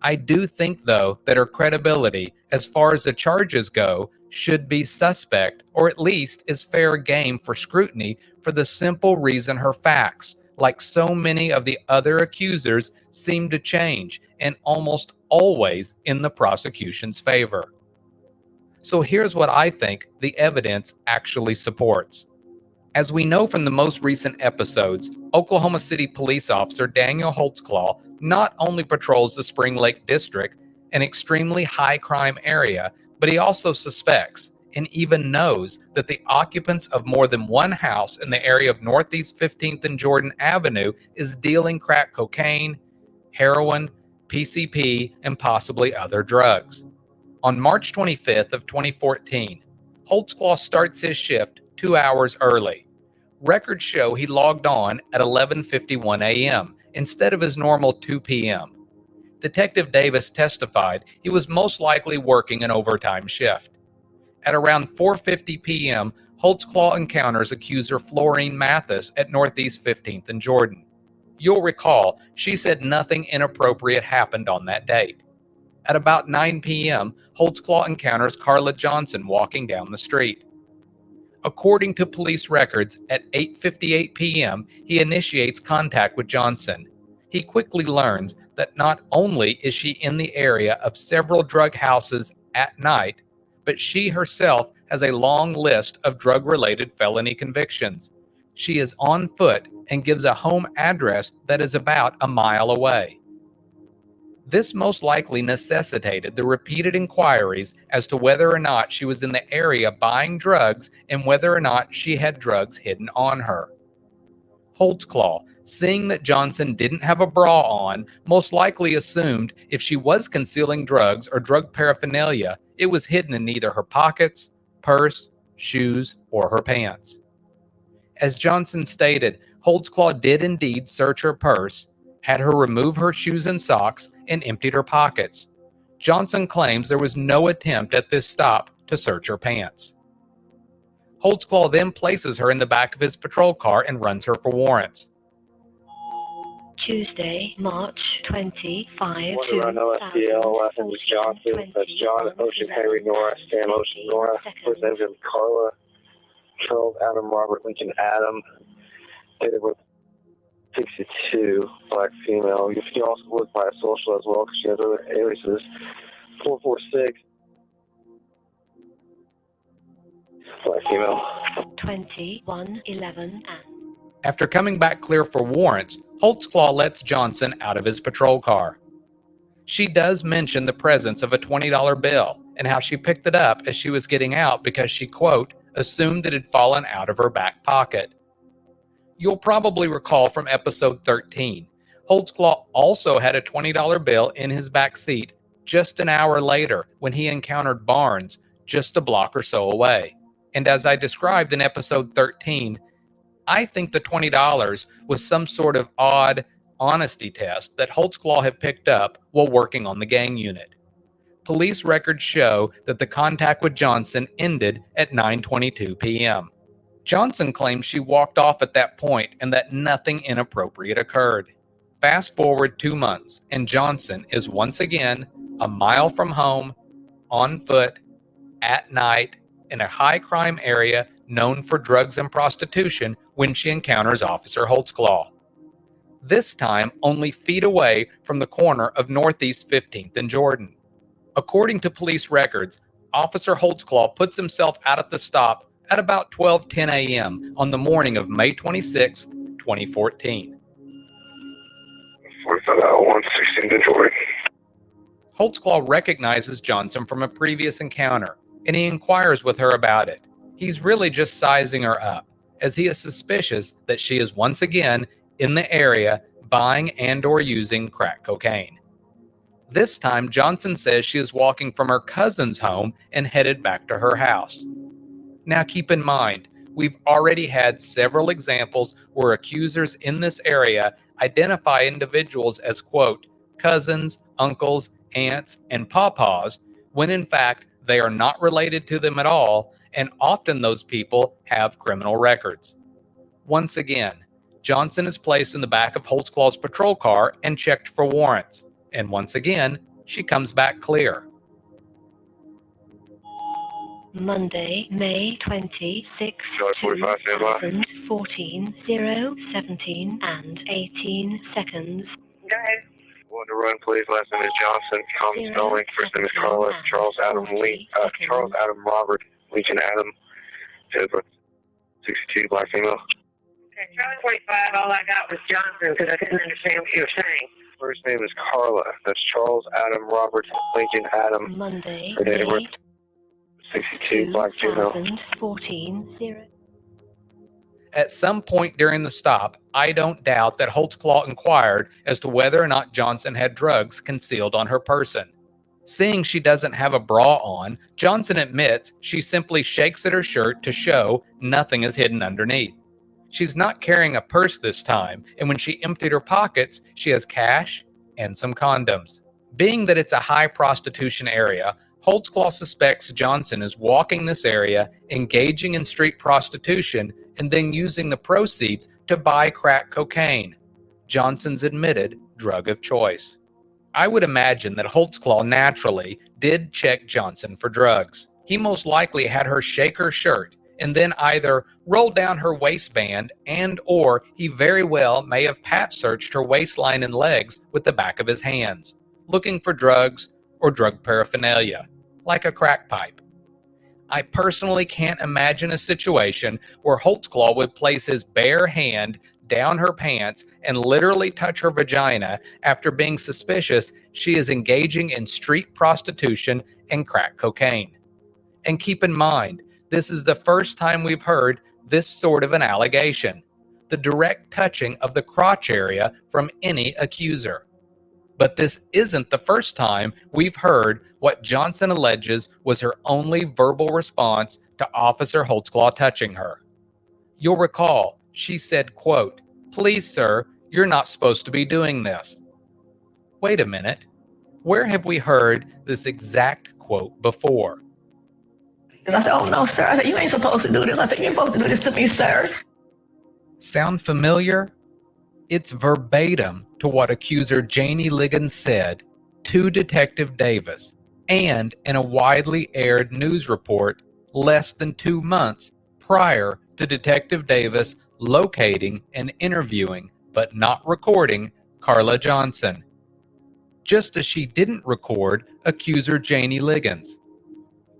Speaker 8: I do think, though, that her credibility, as far as the charges go, should be suspect, or at least is fair game for scrutiny for the simple reason her facts, like so many of the other accusers, seem to change, and almost always in the prosecution's favor. So here's what I think the evidence actually supports. As we know from the most recent episodes, Oklahoma City police officer Daniel Holtzclaw not only patrols the Spring Lake District, an extremely high crime area, but he also suspects and even knows that the occupants of more than one house in the area of Northeast 15th and Jordan Avenue is dealing crack cocaine, heroin, PCP, and possibly other drugs. On March 25th of 2014, Holtzclaw starts his shift 2 hours early. Records show he logged on at 11:51 a.m. instead of his normal 2 p.m. Detective Davis testified he was most likely working an overtime shift. At around 4:50 p.m., Holtzclaw encounters accuser Florine Mathis at Northeast 15th and Jordan. You'll recall she said nothing inappropriate happened on that date. At about 9 p.m., Holtzclaw encounters Carla Johnson walking down the street. According to police records, at 8:58 p.m., he initiates contact with Johnson. He quickly learns that not only is she in the area of several drug houses at night, but she herself has a long list of drug-related felony convictions. She is on foot and gives a home address that is about a mile away. This most likely necessitated the repeated inquiries as to whether or not she was in the area buying drugs and whether or not she had drugs hidden on her. Holtzclaw, seeing that Johnson didn't have a bra on, most likely assumed if she was concealing drugs or drug paraphernalia, it was hidden in either her pockets, purse, shoes, or her pants. As Johnson stated, Holtzclaw did indeed search her purse, had her remove her shoes and socks, and emptied her pockets. Johnson claims there was no attempt at this stop to search her pants. Holtzclaw then places her in the back of his patrol car and runs her for warrants.
Speaker 9: Tuesday, March 25
Speaker 10: to OSDL, last name is Johnson. That's John, Ocean, Henry, Nora, Sam, Ocean, Nora. First name is Carla, Charles, Adam, Robert, Lincoln, Adam. Date of birth 62, black female. You can also look by a social as well because she has other aliases. 446, black female.
Speaker 9: 2111 and.
Speaker 8: After coming back clear for warrants, Holtzclaw lets Johnson out of his patrol car. She does mention the presence of a $20 bill and how she picked it up as she was getting out because she, quote, assumed it had fallen out of her back pocket. You'll probably recall from episode 13, Holtzclaw also had a $20 bill in his back seat just an hour later when he encountered Barnes just a block or so away. And as I described in episode 13, I think the $20 was some sort of odd honesty test that Holtzclaw had picked up while working on the gang unit. Police records show that the contact with Johnson ended at 9:22 p.m. Johnson claims she walked off at that point and that nothing inappropriate occurred. Fast forward 2 months, and Johnson is once again a mile from home, on foot, at night, in a high crime area known for drugs and prostitution when she encounters Officer Holtzclaw. This time only feet away from the corner of Northeast 15th and Jordan. According to police records, Officer Holtzclaw puts himself out at the stop at about 12:10 a.m. on the morning of May 26, 2014.
Speaker 10: 116 to Jordan.
Speaker 8: Holtzclaw recognizes Johnson from a previous encounter, and he inquires with her about it. He's really just sizing her up, as he is suspicious that she is once again in the area buying and or using crack cocaine. This time, Johnson says she is walking from her cousin's home and headed back to her house. Now keep in mind, we've already had several examples where accusers in this area identify individuals as, quote, cousins, uncles, aunts, and pawpaws, when in fact they are not related to them at all, and often those people have criminal records. Once again, Johnson is placed in the back of Holtzclaw's patrol car and checked for warrants. And once again, she comes back clear.
Speaker 9: Monday, May 26, 2014, 0:17 and 18 seconds.
Speaker 10: Go ahead. Want to run, please. Last name is Johnson. Common spelling. First name is Carla. Charles Adam Robert Lincoln Adam. 62, black female.
Speaker 11: Okay, Charlie 45, all I got was Johnson because I couldn't understand what you were saying.
Speaker 10: First name is Carla. That's Charles Adam Robert Lincoln Adam.
Speaker 9: Monday,
Speaker 10: Her date of birth, 62, black female.
Speaker 9: 2014, 0.
Speaker 8: At some point during the stop, I don't doubt that Holtzclaw inquired as to whether or not Johnson had drugs concealed on her person. Seeing she doesn't have a bra on, Johnson admits she simply shakes at her shirt to show nothing is hidden underneath. She's not carrying a purse this time, and when she emptied her pockets, she has cash and some condoms. Being that it's a high prostitution area, Holtzclaw suspects Johnson is walking this area, engaging in street prostitution, and then using the proceeds to buy crack cocaine, Johnson's admitted drug of choice. I would imagine that Holtzclaw naturally did check Johnson for drugs. He most likely had her shake her shirt and then either roll down her waistband or he very well may have pat-searched her waistline and legs with the back of his hands, looking for drugs or drug paraphernalia, like a crack pipe. I personally can't imagine a situation where Holtzclaw would place his bare hand down her pants and literally touch her vagina after being suspicious she is engaging in street prostitution and crack cocaine. And keep in mind, this is the first time we've heard this sort of an allegation, the direct touching of the crotch area from any accuser. But this isn't the first time we've heard what Johnson alleges was her only verbal response to Officer Holtzclaw touching her. You'll recall, she said, quote, "Please, sir, you're not supposed to be doing this." Wait a minute. Where have we heard this exact quote before?
Speaker 12: And I said, "Oh no, sir." I said, "You ain't supposed to do this." I said, "You ain't supposed to do this to me, sir."
Speaker 8: Sound familiar? It's verbatim to what accuser Janie Liggins said to Detective Davis, and in a widely aired news report less than 2 months prior to Detective Davis locating and interviewing, but not recording, Carla Johnson. Just as she didn't record accuser Janie Liggins.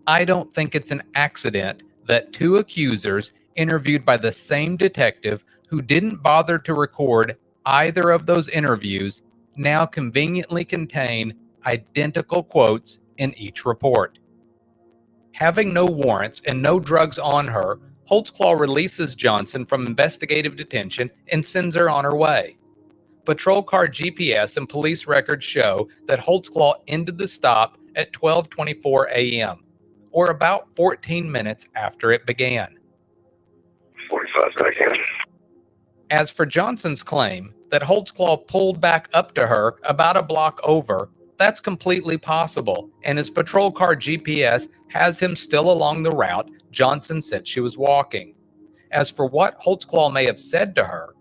Speaker 8: I don't think it's an accident that two accusers interviewed by the same detective who didn't bother to record either of those interviews now conveniently contain identical quotes in each report. Having no warrants and no drugs on her, Holtzclaw releases Johnson from investigative detention and sends her on her way. Patrol car GPS and police records show that Holtzclaw ended the stop at 12:24 a.m., or about 14 minutes after it began.
Speaker 10: 45 seconds.
Speaker 8: As for Johnson's claim that Holtzclaw pulled back up to her about a block over, that's completely possible, and his patrol car GPS has him still along the route Johnson said she was walking. As for what Holtzclaw may have said to her,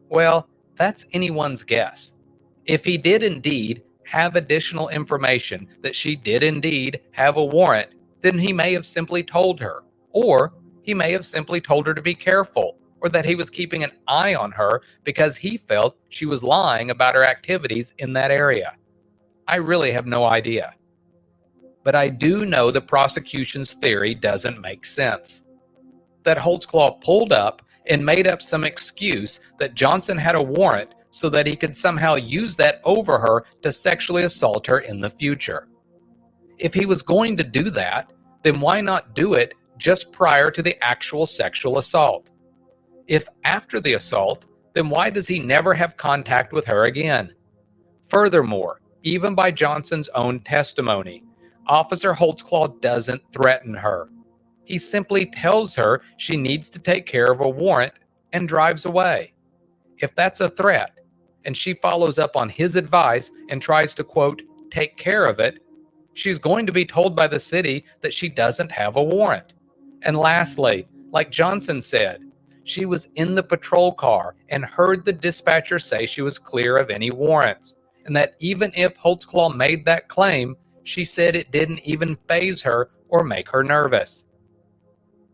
Speaker 8: well, that's anyone's guess. If he did indeed have additional information that she did indeed have a warrant, then he may have simply told her, or he may have simply told her to be careful, or that he was keeping an eye on her because he felt she was lying about her activities in that area. I really have no idea. But I do know the prosecution's theory doesn't make sense. That Holtzclaw pulled up and made up some excuse that Johnson had a warrant so that he could somehow use that over her to sexually assault her in the future. If he was going to do that, then why not do it just prior to the actual sexual assault? If after the assault, then why does he never have contact with her again? Furthermore, even by Johnson's own testimony. Officer Holtzclaw doesn't threaten her. He simply tells her she needs to take care of a warrant and drives away. If that's a threat, and she follows up on his advice and tries to, quote, take care of it, she's going to be told by the city that she doesn't have a warrant. And lastly, like Johnson said, she was in the patrol car and heard the dispatcher say she was clear of any warrants, and that even if Holtzclaw made that claim, she said it didn't even faze her or make her nervous.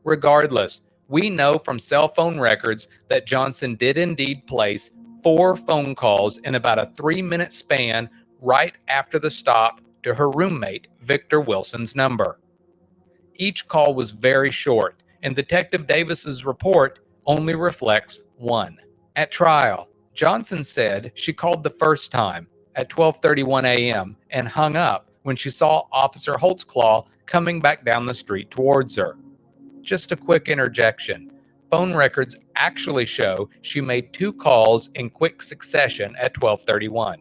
Speaker 8: Regardless, we know from cell phone records that Johnson did indeed place 4 phone calls in about a 3-minute span right after the stop to her roommate, Victor Wilson's number. Each call was very short, and Detective Davis's report only reflects 1. At trial, Johnson said she called the first time at 12:31 a.m. and hung up when she saw Officer Holtzclaw coming back down the street towards her. Just a quick interjection. Phone records actually show she made 2 calls in quick succession at 12:31.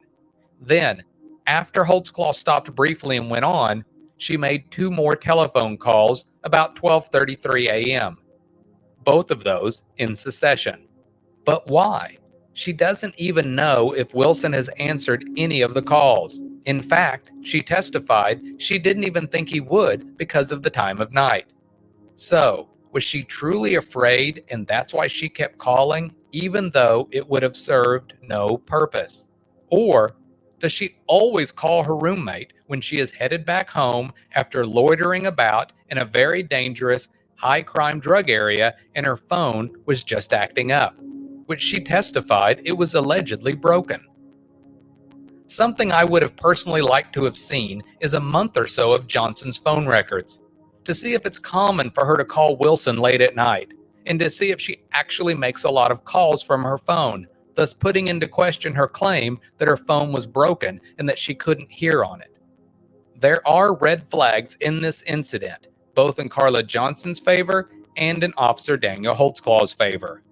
Speaker 8: Then, after Holtzclaw stopped briefly and went on, she made 2 more telephone calls about 12:33 a.m. Both of those in succession. But why? She doesn't even know if Wilson has answered any of the calls. In fact, she testified she didn't even think he would because of the time of night. So, was she truly afraid and that's why she kept calling, even though it would have served no purpose? Or does she always call her roommate when she is headed back home after loitering about in a very dangerous, high-crime drug area and her phone was just acting up, which she testified it was allegedly broken? Something I would have personally liked to have seen is a month or so of Johnson's phone records, to see if it's common for her to call Wilson late at night, and to see if she actually makes a lot of calls from her phone, thus putting into question her claim that her phone was broken and that she couldn't hear on it. There are red flags in this incident, both in Carla Johnson's favor and in Officer Daniel Holtzclaw's favor.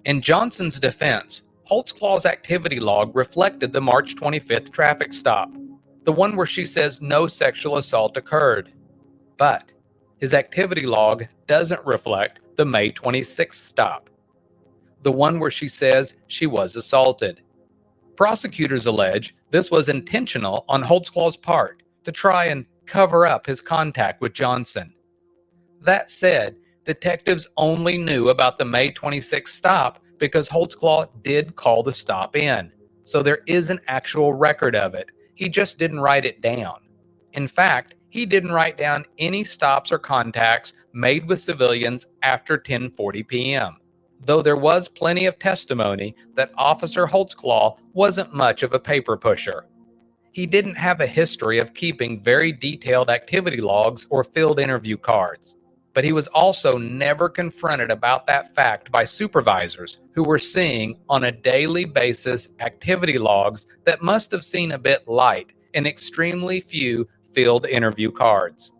Speaker 8: In Johnson's defense, Holtzclaw's activity log reflected the March 25th traffic stop, the one where she says no sexual assault occurred. But his activity log doesn't reflect the May 26th stop, the one where she says she was assaulted. Prosecutors allege this was intentional on Holtzclaw's part to try and cover up his contact with Johnson. That said, detectives only knew about the May 26th stop because Holtzclaw did call the stop in, so there is an actual record of it. He just didn't write it down. In fact, he didn't write down any stops or contacts made with civilians after 10:40 p.m., though there was plenty of testimony that Officer Holtzclaw wasn't much of a paper pusher. He didn't have a history of keeping very detailed activity logs or field interview cards, but he was also never confronted about that fact by supervisors who were seeing on a daily basis activity logs that must have seen a bit light and extremely few field interview cards.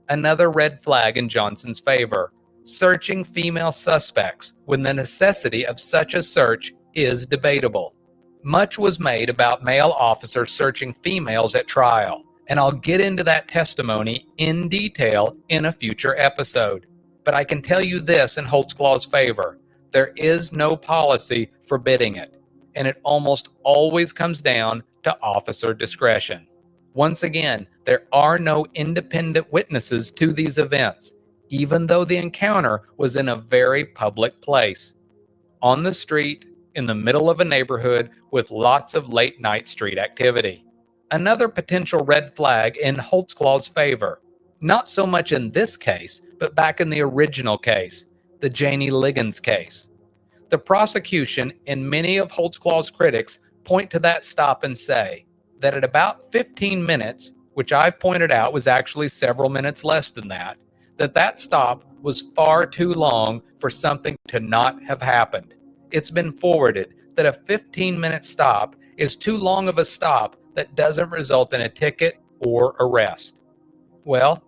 Speaker 8: Another red flag in Johnson's favor: searching female suspects when the necessity of such a search is debatable. Much was made about male officers searching females at trial, and I'll get into that testimony in detail in a future episode. But I can tell you this in Holtzclaw's favor: there is no policy forbidding it, and it almost always comes down to officer discretion. Once again, there are no independent witnesses to these events, even though the encounter was in a very public place, on the street, in the middle of a neighborhood with lots of late-night street activity. Another potential red flag in Holtzclaw's favor, not so much in this case, but back in the original case, the Janie Liggins case. The prosecution and many of Holtzclaw's critics point to that stop and say that at about 15 minutes, which I've pointed out was actually several minutes less than that stop was far too long for something to not have happened. It's been forwarded that a 15-minute stop is too long of a stop that doesn't result in a ticket or arrest. Well,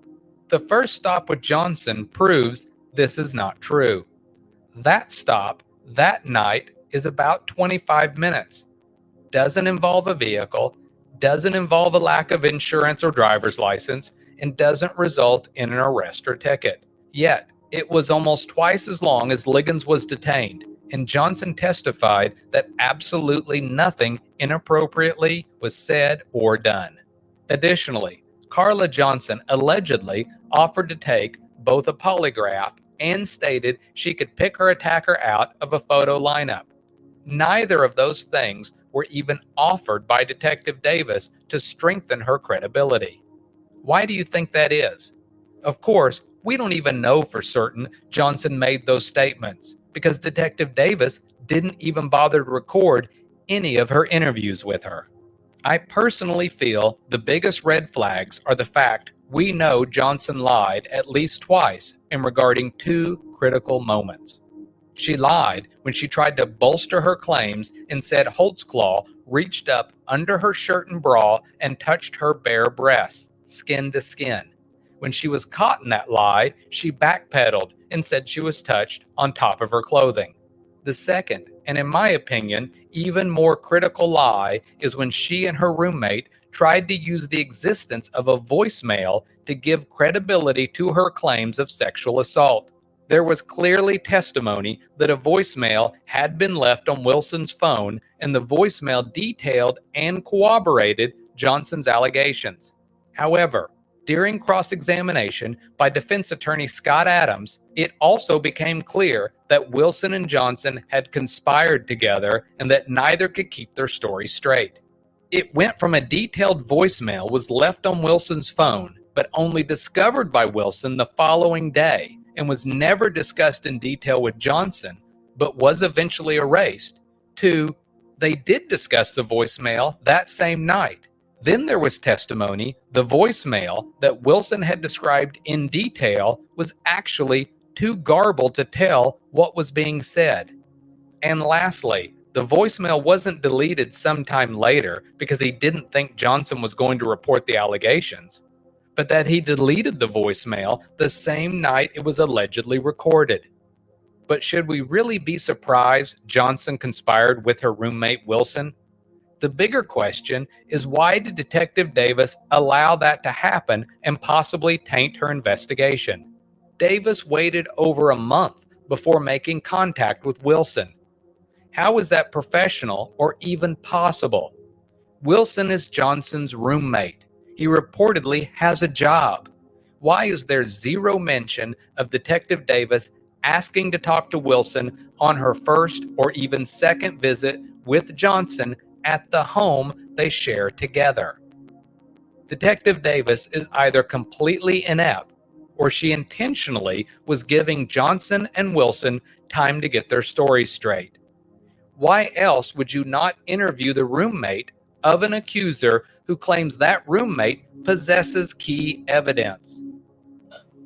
Speaker 8: the first stop with Johnson proves this is not true. That stop, that night, is about 25 minutes. Doesn't involve a vehicle, doesn't involve a lack of insurance or driver's license, and doesn't result in an arrest or ticket. Yet, it was almost twice as long as Liggins was detained, and Johnson testified that absolutely nothing inappropriately was said or done. Additionally, Carla Johnson allegedly offered to take both a polygraph and stated she could pick her attacker out of a photo lineup. Neither of those things were even offered by Detective Davis to strengthen her credibility. Why do you think that is? Of course, we don't even know for certain Johnson made those statements because Detective Davis didn't even bother to record any of her interviews with her. I personally feel the biggest red flags are the fact we know Johnson lied at least twice in regarding two critical moments. She lied when she tried to bolster her claims and said Holtzclaw reached up under her shirt and bra and touched her bare breasts, skin to skin. When she was caught in that lie, she backpedaled and said she was touched on top of her clothing. The second, and in my opinion, even more critical lie is when she and her roommate tried to use the existence of a voicemail to give credibility to her claims of sexual assault. There was clearly testimony that a voicemail had been left on Wilson's phone, and the voicemail detailed and corroborated Johnson's allegations. However, during cross-examination by defense attorney Scott Adams, it also became clear that Wilson and Johnson had conspired together and that neither could keep their story straight. It went from a detailed voicemail was left on Wilson's phone, but only discovered by Wilson the following day, and was never discussed in detail with Johnson, but was eventually erased, to they did discuss the voicemail that same night. Then there was testimony the voicemail that Wilson had described in detail was actually too garbled to tell what was being said. And lastly, the voicemail wasn't deleted sometime later because he didn't think Johnson was going to report the allegations, but that he deleted the voicemail the same night it was allegedly recorded. But should we really be surprised Johnson conspired with her roommate Wilson? The bigger question is, why did Detective Davis allow that to happen and possibly taint her investigation? Davis waited over a month before making contact with Wilson. How is that professional or even possible? Wilson is Johnson's roommate. He reportedly has a job. Why is there zero mention of Detective Davis asking to talk to Wilson on her first or even second visit with Johnson at the home they share together? Detective Davis is either completely inept or she intentionally was giving Johnson and Wilson time to get their stories straight. Why else would you not interview the roommate of an accuser who claims that roommate possesses key evidence?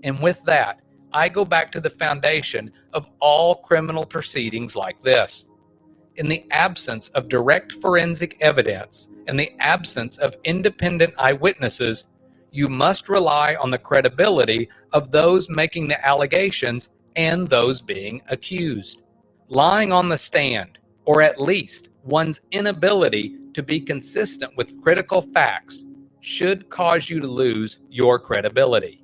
Speaker 8: And with that, I go back to the foundation of all criminal proceedings like this. In the absence of direct forensic evidence and the absence of independent eyewitnesses, you must rely on the credibility of those making the allegations and those being accused. Lying on the stand, or at least one's inability to be consistent with critical facts, should cause you to lose your credibility.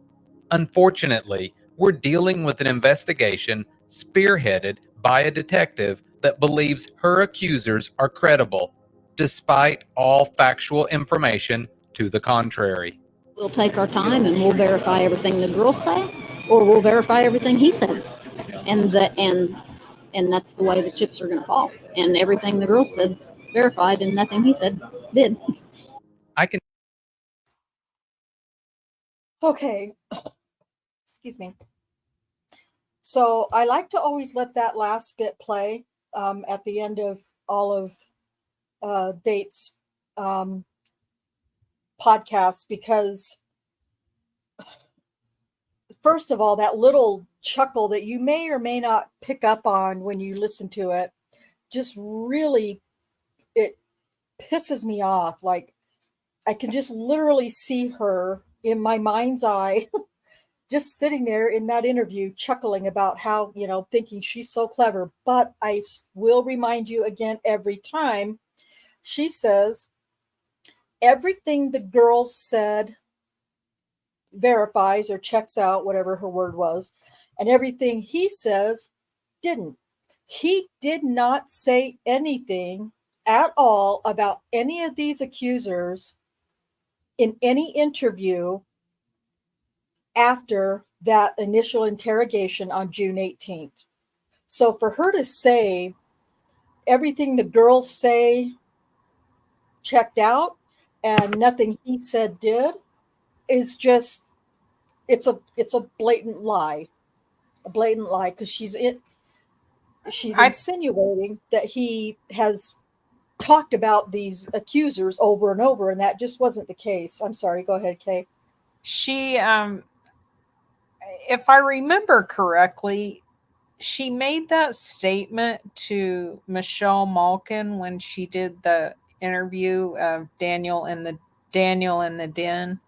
Speaker 8: Unfortunately, we're dealing with an investigation spearheaded by a detective that believes her accusers are credible, despite all factual information to the contrary.
Speaker 13: We'll take our time and we'll verify everything the girls say, or we'll verify everything he said. And that's the way the chips are going to fall. And everything the girls said verified, and nothing he said did.
Speaker 8: I can.
Speaker 5: Okay. Excuse me. So I like to always let that last bit play at the end of all of Bates' podcast, because first of all, that little chuckle that you may or may not pick up on when you listen to it just really, it pisses me off. Like, I can just literally see her in my mind's eye just sitting there in that interview chuckling about how, thinking she's so clever. But I will remind you again every time, she says everything the girl said verifies or checks out, whatever her word was, and everything he says didn't. He did not say anything at all about any of these accusers in any interview after that initial interrogation on June 18th. So for her to say everything the girls say checked out and nothing he said did is just, it's a blatant lie. A blatant lie, because she's insinuating that he has talked about these accusers over and over, and that just wasn't the case. I'm sorry, go ahead, Kay.
Speaker 6: She, if I remember correctly, she made that statement to Michelle Malkin when she did the interview of Daniel in the Den.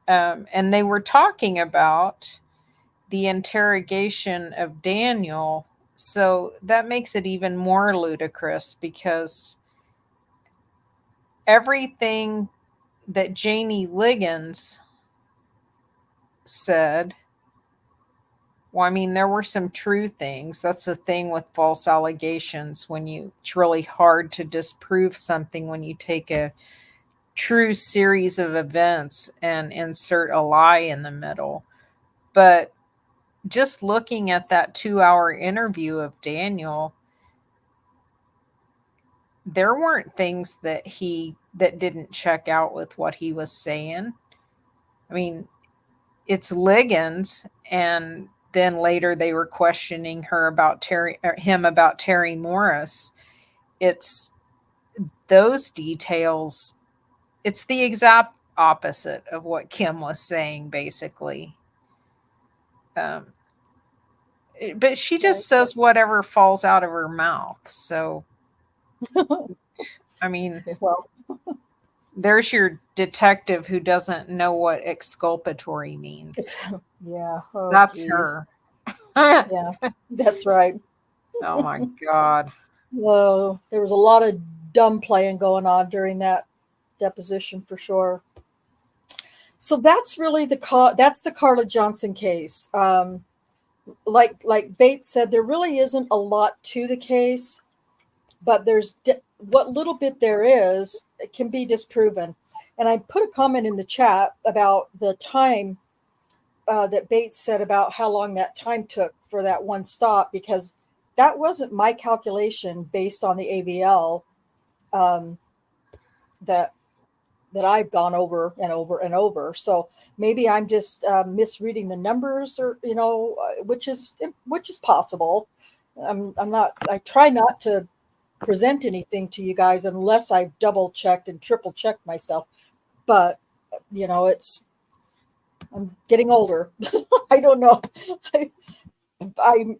Speaker 6: And they were talking about the interrogation of Daniel. So that makes it even more ludicrous, because everything that Janie Liggins said, well, I mean, there were some true things. That's the thing with false allegations. It's really hard to disprove something when you take a true series of events and insert a lie in the middle. But just looking at that 2-hour interview of Daniel, there weren't things that didn't check out with what he was saying. I mean, it's Liggins, and then later they were questioning him about Terry Morris. It's those details. It's the exact opposite of what Kim was saying, basically. But she just says whatever falls out of her mouth. So, I mean,
Speaker 5: well,
Speaker 6: there's your detective who doesn't know what exculpatory means.
Speaker 5: Yeah. Oh,
Speaker 6: that's
Speaker 5: geez.
Speaker 6: her.
Speaker 5: Yeah, that's right.
Speaker 6: Oh my God.
Speaker 5: Well, there was a lot of dumb playing going on during that deposition for sure. So that's really the Carla Johnson case. Like Bates said, there really isn't a lot to the case, but there's what little bit there is, it can be disproven. And I put a comment in the chat about the time that Bates said about how long that time took for that one stop, because that wasn't my calculation based on the AVL that I've gone over and over and over. So maybe I'm just misreading the numbers, or which is possible. I try not to present anything to you guys unless I've double checked and triple checked myself. But I'm getting older. I don't know. I'm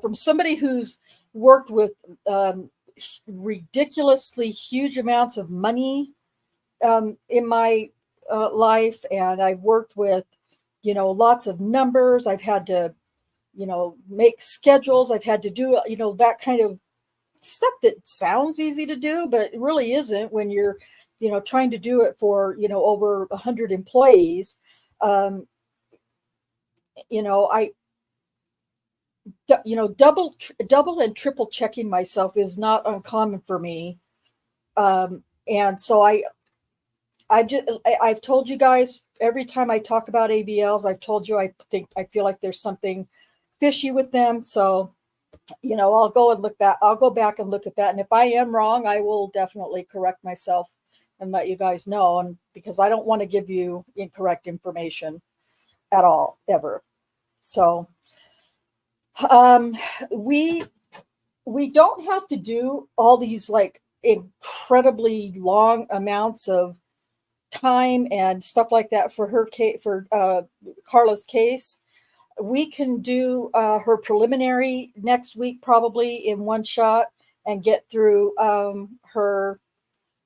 Speaker 5: from somebody who's worked with ridiculously huge amounts of money in my life, and I've worked with lots of numbers. I've had to make schedules. I've had to do that kind of stuff that sounds easy to do, but it really isn't when you're trying to do it for over 100 employees. I double and triple checking myself is not uncommon for me, and so I've told you guys every time I talk about AVLs, I've told you I feel like there's something fishy with them. So I'll go back and look at that, and if I am wrong, I will definitely correct myself and let you guys know, and because I don't want to give you incorrect information at all, ever. So we don't have to do all these like incredibly long amounts of time and stuff like that for her case, for Carla's case. We can do her preliminary next week, probably in one shot, and get through her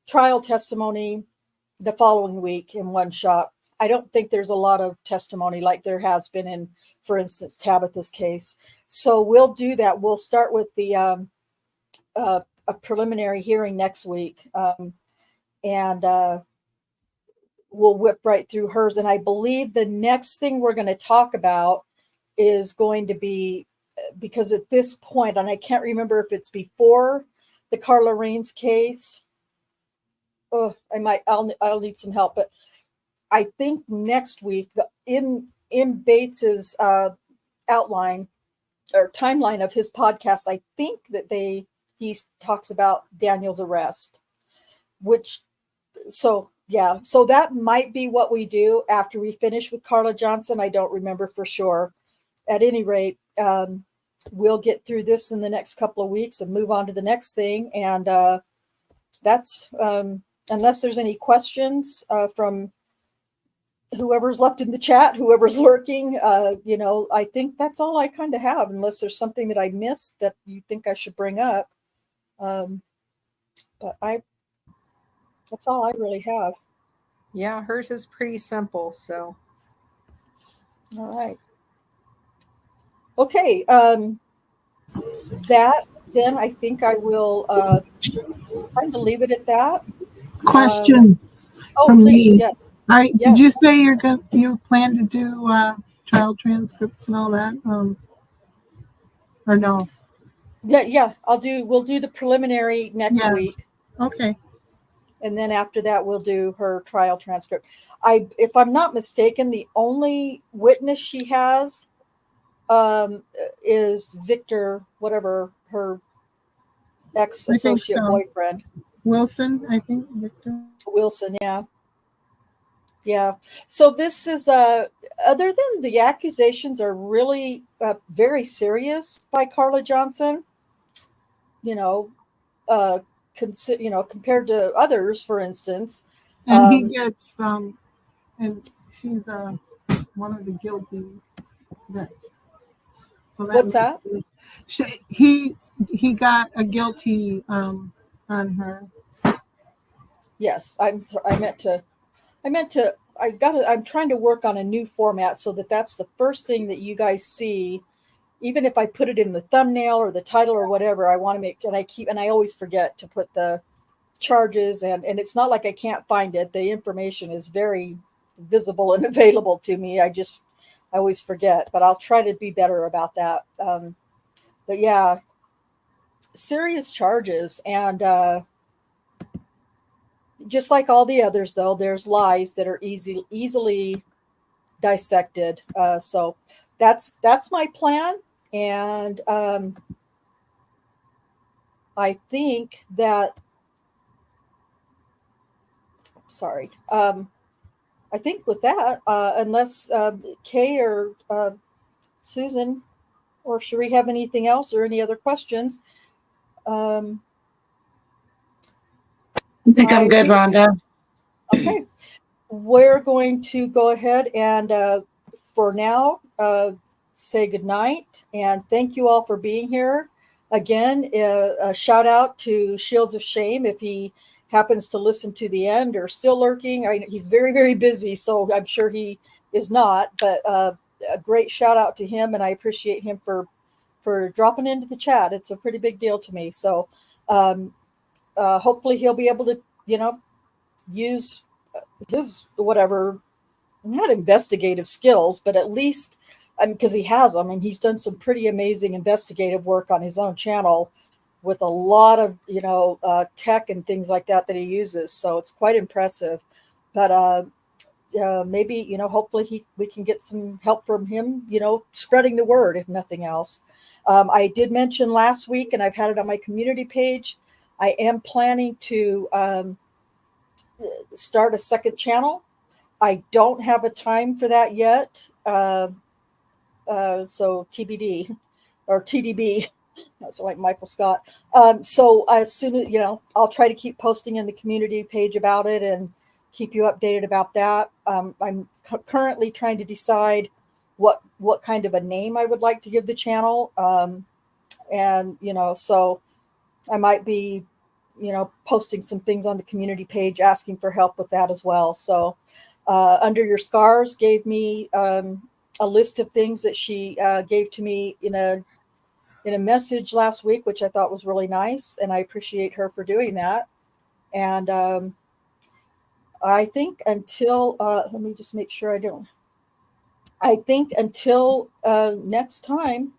Speaker 5: trial testimony the following week in one shot. I don't think there's a lot of testimony like there has been in, for instance, Tabitha's case. So we'll do that. We'll start with the a preliminary hearing next week, and will whip right through hers. And I believe the next thing we're going to talk about is going to be, because at this point, and I can't remember if it's before the Carla Raines case. Oh, I'll need some help, but I think next week in Bates's outline or timeline of his podcast, I think that he talks about Daniel's arrest, so that might be what we do after we finish with Carla Johnson. I don't remember for sure. At any rate, we'll get through this in the next couple of weeks and move on to the next thing. And that's unless there's any questions from whoever's left in the chat, whoever's lurking, I think that's all I kind of have, unless there's something that I missed that you think I should bring up. But that's all I really have.
Speaker 6: Yeah, hers is pretty simple. So,
Speaker 5: all right. Okay. That then I think I will kind of leave it at that.
Speaker 3: Question.
Speaker 5: Please, me. Yes.
Speaker 3: All right. Yes. Did you say you plan to do trial transcripts and all that, or no?
Speaker 5: Yeah. We'll do the preliminary next week.
Speaker 3: Okay.
Speaker 5: And then after that, we'll do her trial transcript. If I'm not mistaken, the only witness she has is Victor, whatever her ex-associate boyfriend.
Speaker 3: Wilson, I think. Victor
Speaker 5: Wilson, yeah. Yeah. So this is other than the accusations are really very serious by Carla Johnson, compared to others, for instance.
Speaker 3: And he gets and she's one of the guilty vets. So
Speaker 5: what's that?
Speaker 3: He got a guilty on her.
Speaker 5: Yes, I'm trying to work on a new format so that's the first thing that you guys see, even if I put it in the thumbnail or the title or whatever. I want to make, and I always forget to put the charges, and it's not like I can't find it. The information is very visible and available to me. I always forget, but I'll try to be better about that. But yeah, serious charges, and just like all the others, though, there's lies that are easily dissected. So that's my plan, and I think that. Sorry. I think with that, unless Kay or Susan or Cherie have anything else or any other questions.
Speaker 4: I think I'm good, Rhonda.
Speaker 5: Okay. We're going to go ahead and for now say goodnight and thank you all for being here. Again, a shout out to Shields of Shame if he happens to listen to the end or still lurking. He's very, very busy, so I'm sure he is not, but a great shout out to him, and I appreciate him for dropping into the chat. It's a pretty big deal to me. So hopefully he'll be able to, use his whatever, not investigative skills, but at least, because he has them, and he's done some pretty amazing investigative work on his own channel with a lot of, tech and things like that he uses. So it's quite impressive. But maybe, hopefully we can get some help from him, spreading the word, if nothing else. I did mention last week, and I've had it on my community page, I am planning to start a second channel. I don't have a time for that yet. So TBD or TDB. That's like Michael Scott. So as soon as, I'll try to keep posting in the community page about it and keep you updated about that. I'm currently trying to decide what kind of a name I would like to give the channel. And, so I might be, posting some things on the community page, asking for help with that as well. So Under Your Scars gave me a list of things that she gave to me in a message last week, which I thought was really nice. And I appreciate her for doing that. And I think until let me just make sure I don't. I think until next time,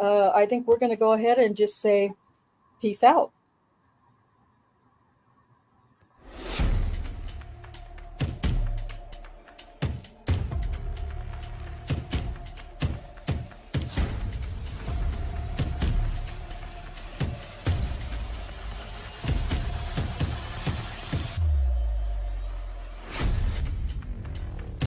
Speaker 5: I think we're going to go ahead and just say peace out.